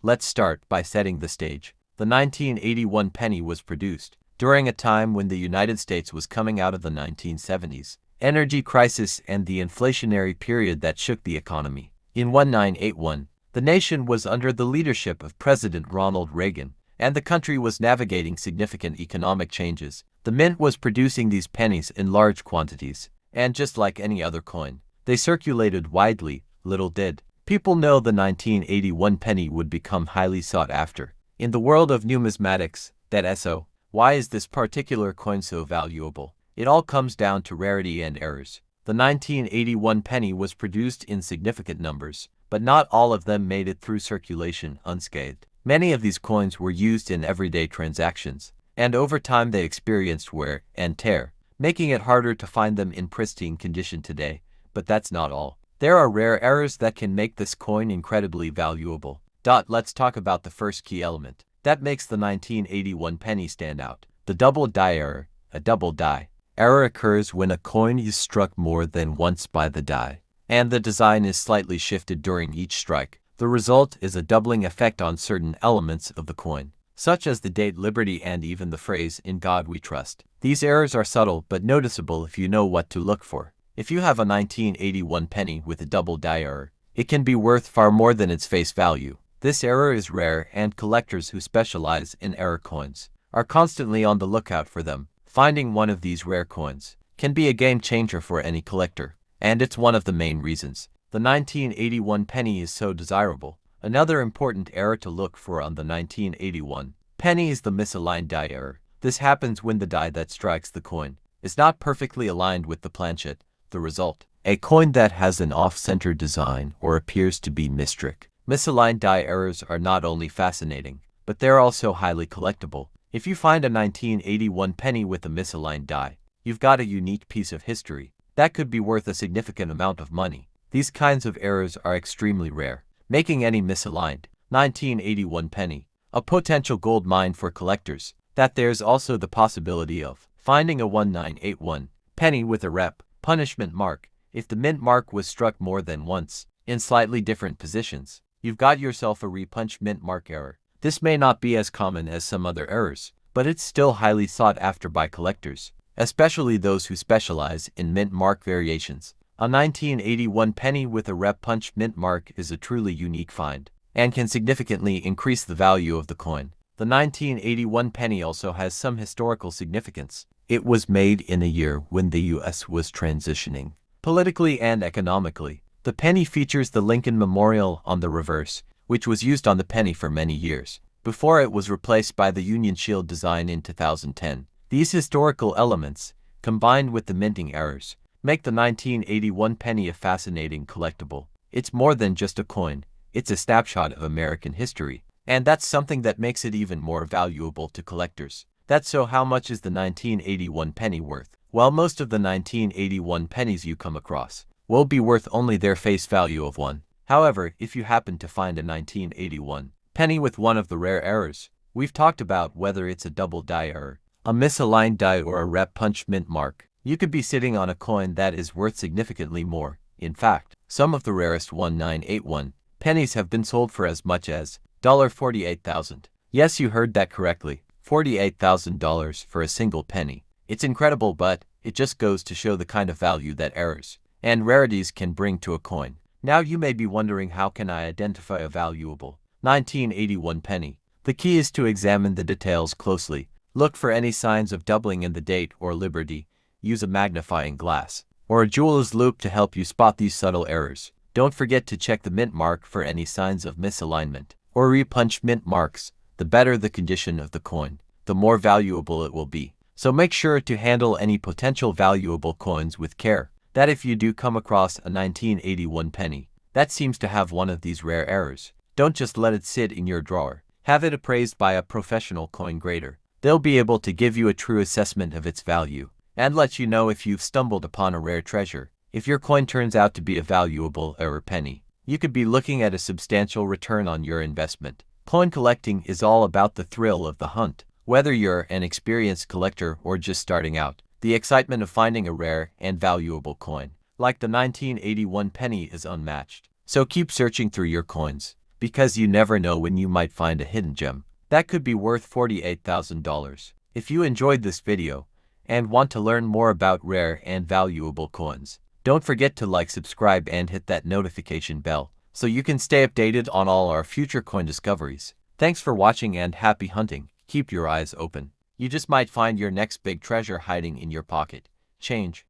Let's start by setting the stage. The 1981 penny was produced during a time when the United States was coming out of the 1970s energy crisis and the inflationary period that shook the economy. In 1981, the nation was under the leadership of President Ronald Reagan, and the country was navigating significant economic changes. The mint was producing these pennies in large quantities, and just like any other coin, they circulated widely. Little did people know the 1981 penny would become highly sought after in the world of numismatics. So, why is this particular coin so valuable? It all comes down to rarity and errors. The 1981 penny was produced in significant numbers, but not all of them made it through circulation unscathed. Many of these coins were used in everyday transactions, and over time they experienced wear and tear, making it harder to find them in pristine condition today. But that's not all. There are rare errors that can make this coin incredibly valuable. Let's talk about the first key element that makes the 1981 penny stand out: the double die error. A double die error occurs when a coin is struck more than once by the die, and the design is slightly shifted during each strike. The result is a doubling effect on certain elements of the coin, such as the date, liberty, and even the phrase, "In God We Trust." These errors are subtle but noticeable if you know what to look for. If you have a 1981 penny with a double die error, it can be worth far more than its face value. This error is rare, and collectors who specialize in error coins are constantly on the lookout for them. Finding one of these rare coins can be a game changer for any collector, and it's one of the main reasons the 1981 penny is so desirable. Another important error to look for on the 1981 penny is the misaligned die error. This happens when the die that strikes the coin is not perfectly aligned with the planchet. The result: a coin that has an off-center design or appears to be misstrick. Misaligned die errors are not only fascinating, but they're also highly collectible. If you find a 1981 penny with a misaligned die, you've got a unique piece of history that could be worth a significant amount of money. These kinds of errors are extremely rare, making any misaligned 1981 penny a potential gold mine for collectors. There's also the possibility of finding a 1981 penny with a rep punishment mark. If the mint mark was struck more than once in slightly different positions, you've got yourself a repunch mint mark error. This may not be as common as some other errors, but it's still highly sought after by collectors, especially those who specialize in mint mark variations. A 1981 penny with a rep punch mint mark is a truly unique find, and can significantly increase the value of the coin. The 1981 penny also has some historical significance. It was made in a year when the U.S. was transitioning politically and economically. The penny features the Lincoln Memorial on the reverse, which was used on the penny for many years, before it was replaced by the Union Shield design in 2010. These historical elements, combined with the minting errors, make the 1981 penny a fascinating collectible. It's more than just a coin, it's a snapshot of American history, and that's something that makes it even more valuable to collectors. So how much is the 1981 penny worth? Well, most of the 1981 pennies you come across will be worth only their face value of one. However, if you happen to find a 1981 penny with one of the rare errors we've talked about, whether it's a double die error, a misaligned die, or a rep punch mint mark, you could be sitting on a coin that is worth significantly more. In fact, some of the rarest 1981 pennies have been sold for as much as $48,000. Yes, you heard that correctly, $48,000 for a single penny. It's incredible, but it just goes to show the kind of value that errors and rarities can bring to a coin. Now you may be wondering, how can I identify a valuable 1981 penny? The key is to examine the details closely. Look for any signs of doubling in the date or liberty. Use a magnifying glass or a jeweler's loupe to help you spot these subtle errors. Don't forget to check the mint mark for any signs of misalignment or repunch mint marks. The better the condition of the coin, the more valuable it will be. So make sure to handle any potential valuable coins with care. If you do come across a 1981 penny that seems to have one of these rare errors, don't just let it sit in your drawer. Have it appraised by a professional coin grader. They'll be able to give you a true assessment of its value and let you know if you've stumbled upon a rare treasure. If your coin turns out to be a valuable error penny, you could be looking at a substantial return on your investment. Coin collecting is all about the thrill of the hunt. Whether you're an experienced collector or just starting out, the excitement of finding a rare and valuable coin, like the 1981 penny, is unmatched. So keep searching through your coins, because you never know when you might find a hidden gem that could be worth $48,000. If you enjoyed this video and want to learn more about rare and valuable coins, don't forget to like, subscribe, and hit that notification bell so you can stay updated on all our future coin discoveries. Thanks for watching and happy hunting. Keep your eyes open. You just might find your next big treasure hiding in your pocket. Change.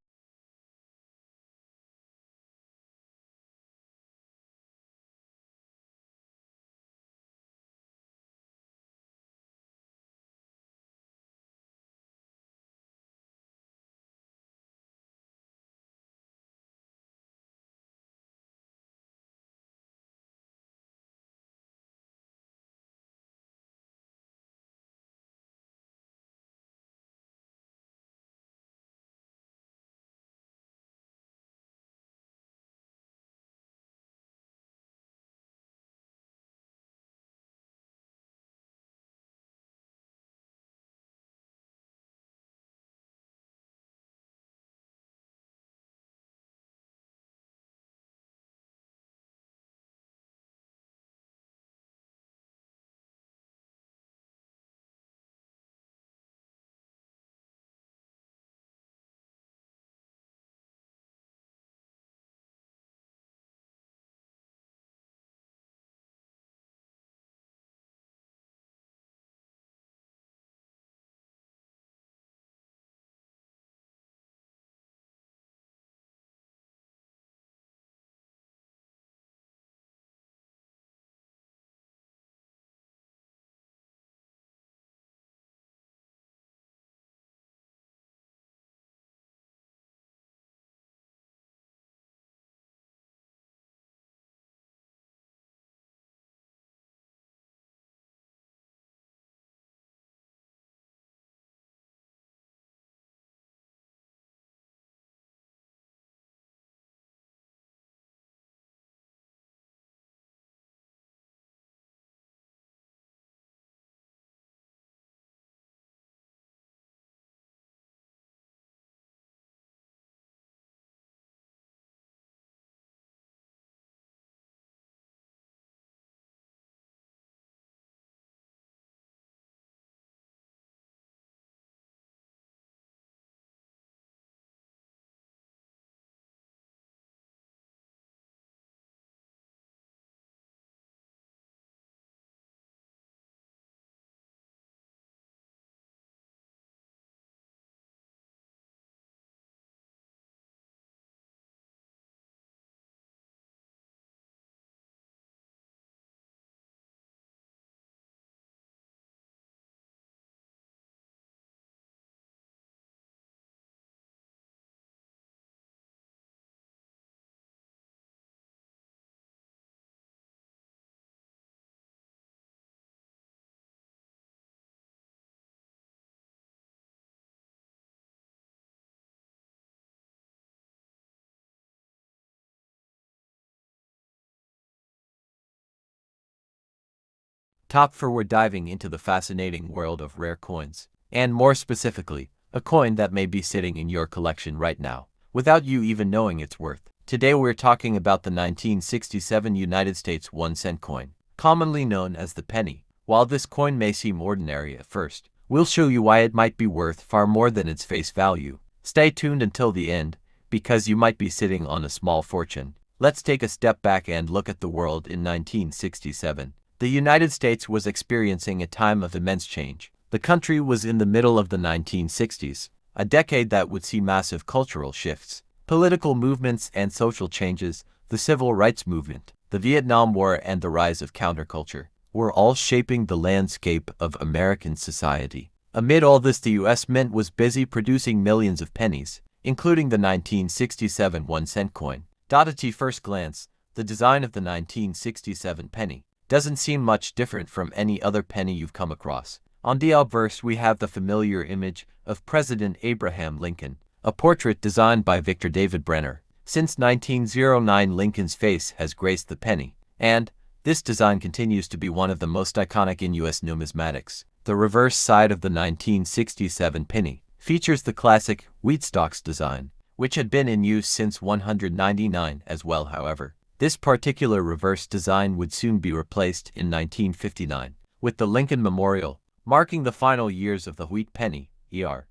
Top 4. We're diving into the fascinating world of rare coins, and more specifically, a coin that may be sitting in your collection right now, without you even knowing its worth. Today we're talking about the 1967 United States 1-cent coin, commonly known as the penny. While this coin may seem ordinary at first, we'll show you why it might be worth far more than its face value. Stay tuned until the end, because you might be sitting on a small fortune. Let's take a step back and look at the world in 1967. The United States was experiencing a time of immense change. The country was in the middle of the 1960s, a decade that would see massive cultural shifts, political movements and social changes. The Civil Rights Movement, the Vietnam War, and the rise of counterculture were all shaping the landscape of American society. Amid all this, the U.S. Mint was busy producing millions of pennies, including the 1967 1-cent coin. At first glance, the design of the 1967 penny doesn't seem much different from any other penny you've come across. On the obverse, we have the familiar image of President Abraham Lincoln, a portrait designed by Victor David Brenner. Since 1909, Lincoln's face has graced the penny, and This design continues to be one of the most iconic in U.S. numismatics. The reverse side of the 1967 penny features the classic wheat stalks design, which had been in use since 199 as well. However, this particular reverse design would soon be replaced in 1959 with the Lincoln Memorial, marking the final years of the wheat penny, er.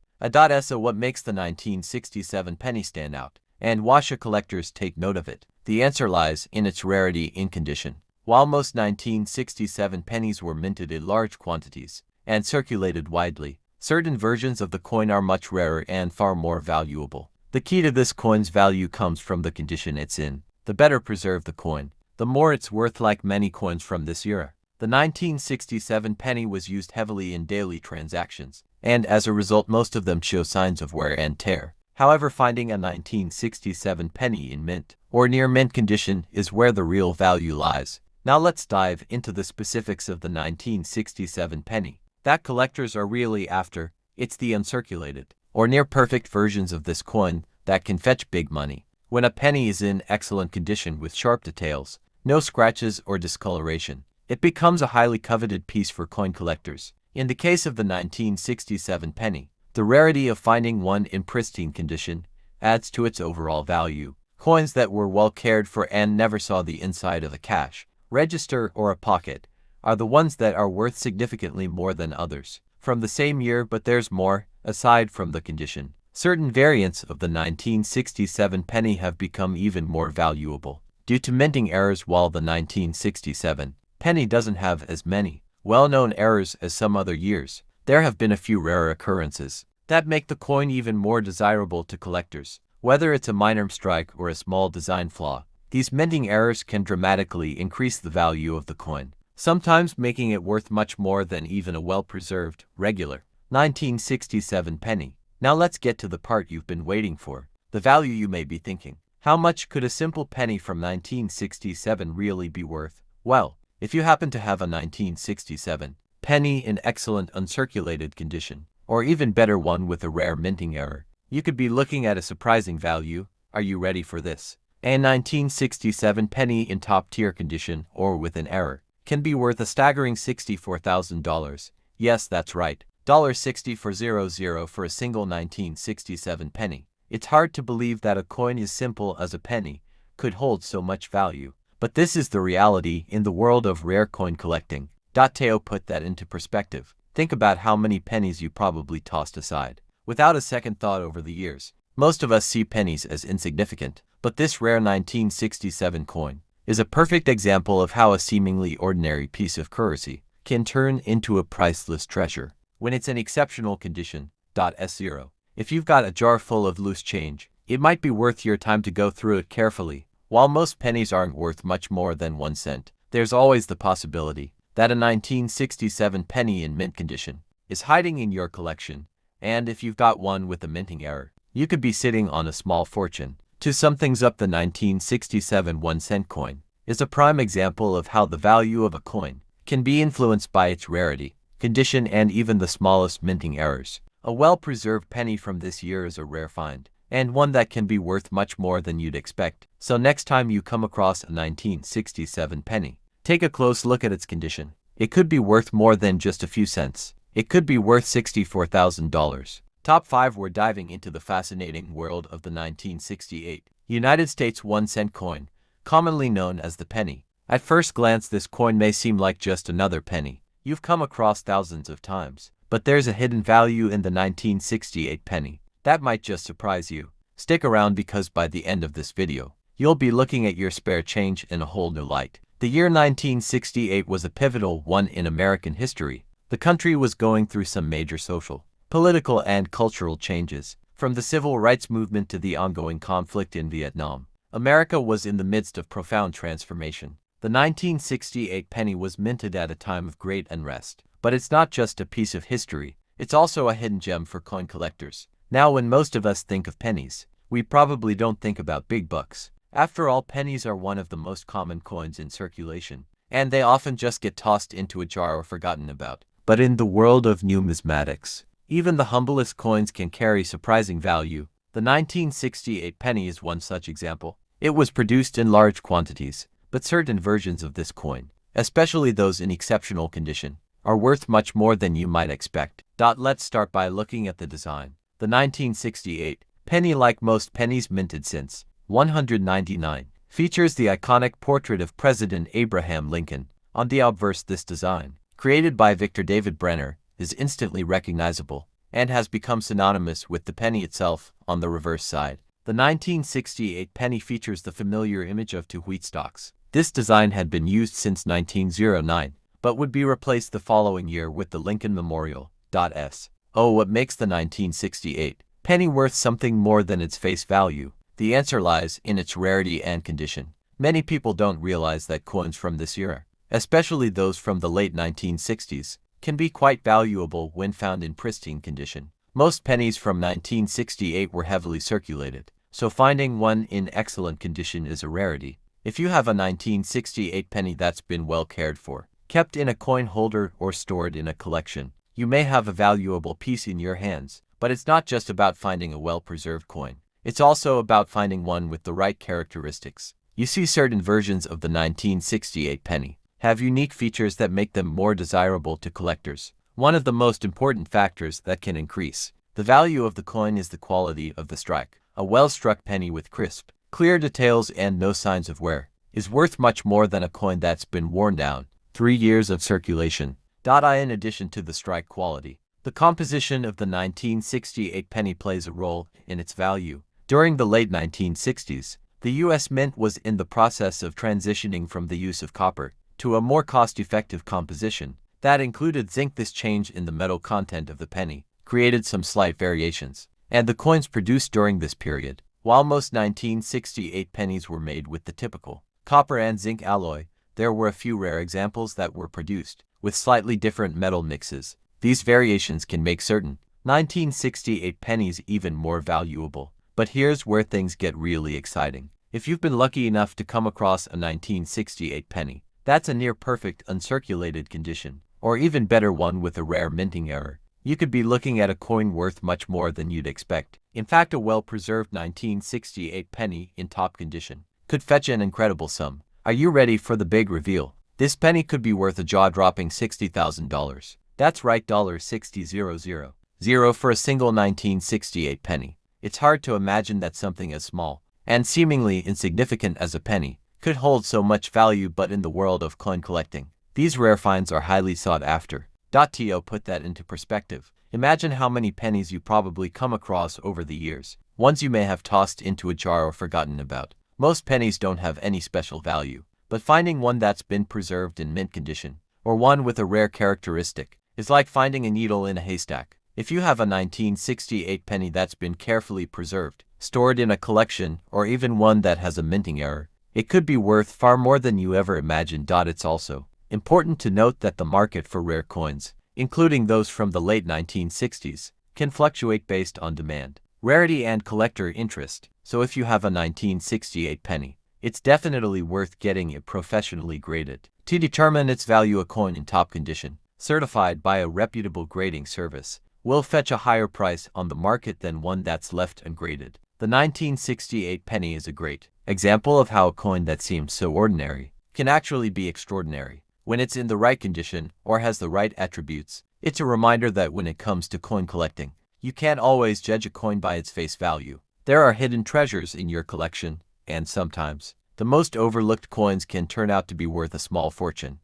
So what makes the 1967 penny stand out, and why should collectors take note of it? The answer lies in its rarity in condition. While most 1967 pennies were minted in large quantities and circulated widely, certain versions of the coin are much rarer and far more valuable. The key to this coin's value comes from the condition it's in. The better preserved the coin, the more it's worth. Like many coins from this era, the 1967 penny was used heavily in daily transactions, and as a result most of them show signs of wear and tear. However, finding a 1967 penny in mint or near mint condition is where the real value lies. Now let's dive into the specifics of the 1967 penny that collectors are really after. It's the uncirculated or near perfect versions of this coin that can fetch big money. When a penny is in excellent condition with sharp details, no scratches or discoloration, it becomes a highly coveted piece for coin collectors. In the case of the 1967 penny, the rarity of finding one in pristine condition adds to its overall value. Coins that were well cared for and never saw the inside of a cash register or a pocket are the ones that are worth significantly more than others from the same year. But there's more. Aside from the condition, certain variants of the 1967 penny have become even more valuable due to minting errors. While the 1967 penny doesn't have as many well-known errors as some other years, there have been a few rare occurrences that make the coin even more desirable to collectors. Whether it's a minor strike or a small design flaw, these minting errors can dramatically increase the value of the coin, sometimes making it worth much more than even a well-preserved, regular 1967 penny. Now let's get to the part you've been waiting for, the value. You may be thinking, how much could a simple penny from 1967 really be worth? Well, if you happen to have a 1967 penny in excellent uncirculated condition, or even better one with a rare minting error, you could be looking at a surprising value. Are you ready for this? A 1967 penny in top-tier condition or with an error can be worth a staggering $64,000. Yes, that's right, $64,000 for a single 1967 penny. It's hard to believe that a coin as simple as a penny could hold so much value, but this is the reality in the world of rare coin collecting. To put that into perspective, think about how many pennies you probably tossed aside without a second thought over the years. Most of us see pennies as insignificant, but this rare 1967 coin is a perfect example of how a seemingly ordinary piece of currency can turn into a priceless treasure when it's in exceptional condition. S0. If you've got a jar full of loose change, it might be worth your time to go through it carefully. While most pennies aren't worth much more than 1 cent, there's always the possibility that a 1967 penny in mint condition is hiding in your collection, and if you've got one with a minting error, you could be sitting on a small fortune. To sum things up, the 1967 1-cent coin is a prime example of how the value of a coin can be influenced by its rarity, condition, and even the smallest minting errors. A well-preserved penny from this year is a rare find, and one that can be worth much more than you'd expect. So next time you come across a 1967 penny, take a close look at its condition. It could be worth more than just a few cents. It could be worth $64,000. Top 5. We're diving into the fascinating world of the 1968 United States 1-cent coin, commonly known as the penny. At first glance, this coin may seem like just another penny you've come across thousands of times, but there's a hidden value in the 1968 penny that might just surprise you. Stick around, because by the end of this video, you'll be looking at your spare change in a whole new light. The year 1968 was a pivotal one in American history. The country was going through some major social, political, and cultural changes. From the civil rights movement to the ongoing conflict in Vietnam, America was in the midst of profound transformation. The 1968 penny was minted at a time of great unrest. But it's not just a piece of history, it's also a hidden gem for coin collectors. Now, when most of us think of pennies, we probably don't think about big bucks. After all, pennies are one of the most common coins in circulation, and they often just get tossed into a jar or forgotten about. But in the world of numismatics, even the humblest coins can carry surprising value. The 1968 penny is one such example. It was produced in large quantities, but certain versions of this coin especially those in exceptional condition, are worth much more than you might expect. Let's start by looking at the design. The 1968 penny, like most pennies minted since 199, features the iconic portrait of President Abraham Lincoln. On the obverse, this design, created by Victor David Brenner, is instantly recognizable and has become synonymous with the penny itself. On the reverse side, the 1968 penny features the familiar image of two wheat stalks. This design had been used since 1909, but would be replaced the following year with the Lincoln Memorial. What makes the 1968 penny worth something more than its face value? The answer lies in its rarity and condition. Many people don't realize that coins from this era, especially those from the late 1960s, can be quite valuable when found in pristine condition. Most pennies from 1968 were heavily circulated, so finding one in excellent condition is a rarity. If you have a 1968 penny that's been well cared for, kept in a coin holder or stored in a collection, you may have a valuable piece in your hands. But it's not just about finding a well-preserved coin. It's also about finding one with the right characteristics. You see, certain versions of the 1968 penny have unique features that make them more desirable to collectors. One of the most important factors that can increase the value of the coin is the quality of the strike. A well-struck penny with crisp, clear details and no signs of wear is worth much more than a coin that's been worn down 3 years of circulation. In addition to the strike quality, the composition of the 1968 penny plays a role in its value. During the late 1960s, the U.S. Mint was in the process of transitioning from the use of copper to a more cost-effective composition that included zinc. This change in the metal content of the penny created some slight variations, and the coins produced during this period, while most 1968 pennies were made with the typical copper and zinc alloy, there were a few rare examples that were produced with slightly different metal mixes. These variations can make certain 1968 pennies even more valuable. But here's where things get really exciting. If you've been lucky enough to come across a 1968 penny that's a near-perfect uncirculated condition, or even better, one with a rare minting error, you could be looking at a coin worth much more than you'd expect. In fact, a well-preserved 1968 penny in top condition could fetch an incredible sum. Are you ready for the big reveal? This penny could be worth a jaw-dropping $60,000. That's right, $60,000 for a single 1968 penny. It's hard to imagine that something as small and seemingly insignificant as a penny could hold so much value, but in the world of coin collecting, these rare finds are highly sought after. To put that into perspective, imagine how many pennies you probably come across over the years, ones you may have tossed into a jar or forgotten about. Most pennies don't have any special value, but finding one that's been preserved in mint condition, or one with a rare characteristic, is like finding a needle in a haystack. If you have a 1968 penny that's been carefully preserved, stored in a collection, or even one that has a minting error, it could be worth far more than you ever imagined. It's also important to note that the market for rare coins, including those from the late 1960s, can fluctuate based on demand, rarity, and collector interest. So if you have a 1968 penny, it's definitely worth getting it professionally graded. To determine its value, a coin in top condition, certified by a reputable grading service, will fetch a higher price on the market than one that's left ungraded. The 1968 penny is a great example of how a coin that seems so ordinary can actually be extraordinary when it's in the right condition or has the right attributes. It's a reminder that when it comes to coin collecting, you can't always judge a coin by its face value. There are hidden treasures in your collection, and sometimes the most overlooked coins can turn out to be worth a small fortune.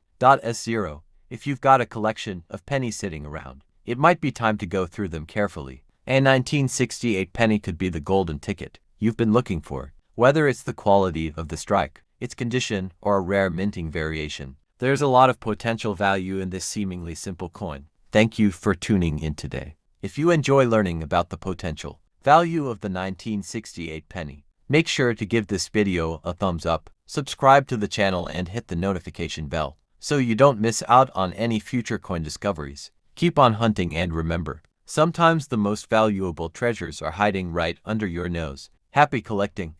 If you've got a collection of pennies sitting around, it might be time to go through them carefully. A 1968 penny could be the golden ticket you've been looking for. Whether it's the quality of the strike, its condition, or a rare minting variation, there's a lot of potential value in this seemingly simple coin. Thank you for tuning in today. If you enjoy learning about the potential value of the 1968 penny, make sure to give this video a thumbs up, subscribe to the channel, and hit the notification bell so you don't miss out on any future coin discoveries. Keep on hunting, and remember, sometimes the most valuable treasures are hiding right under your nose. Happy collecting!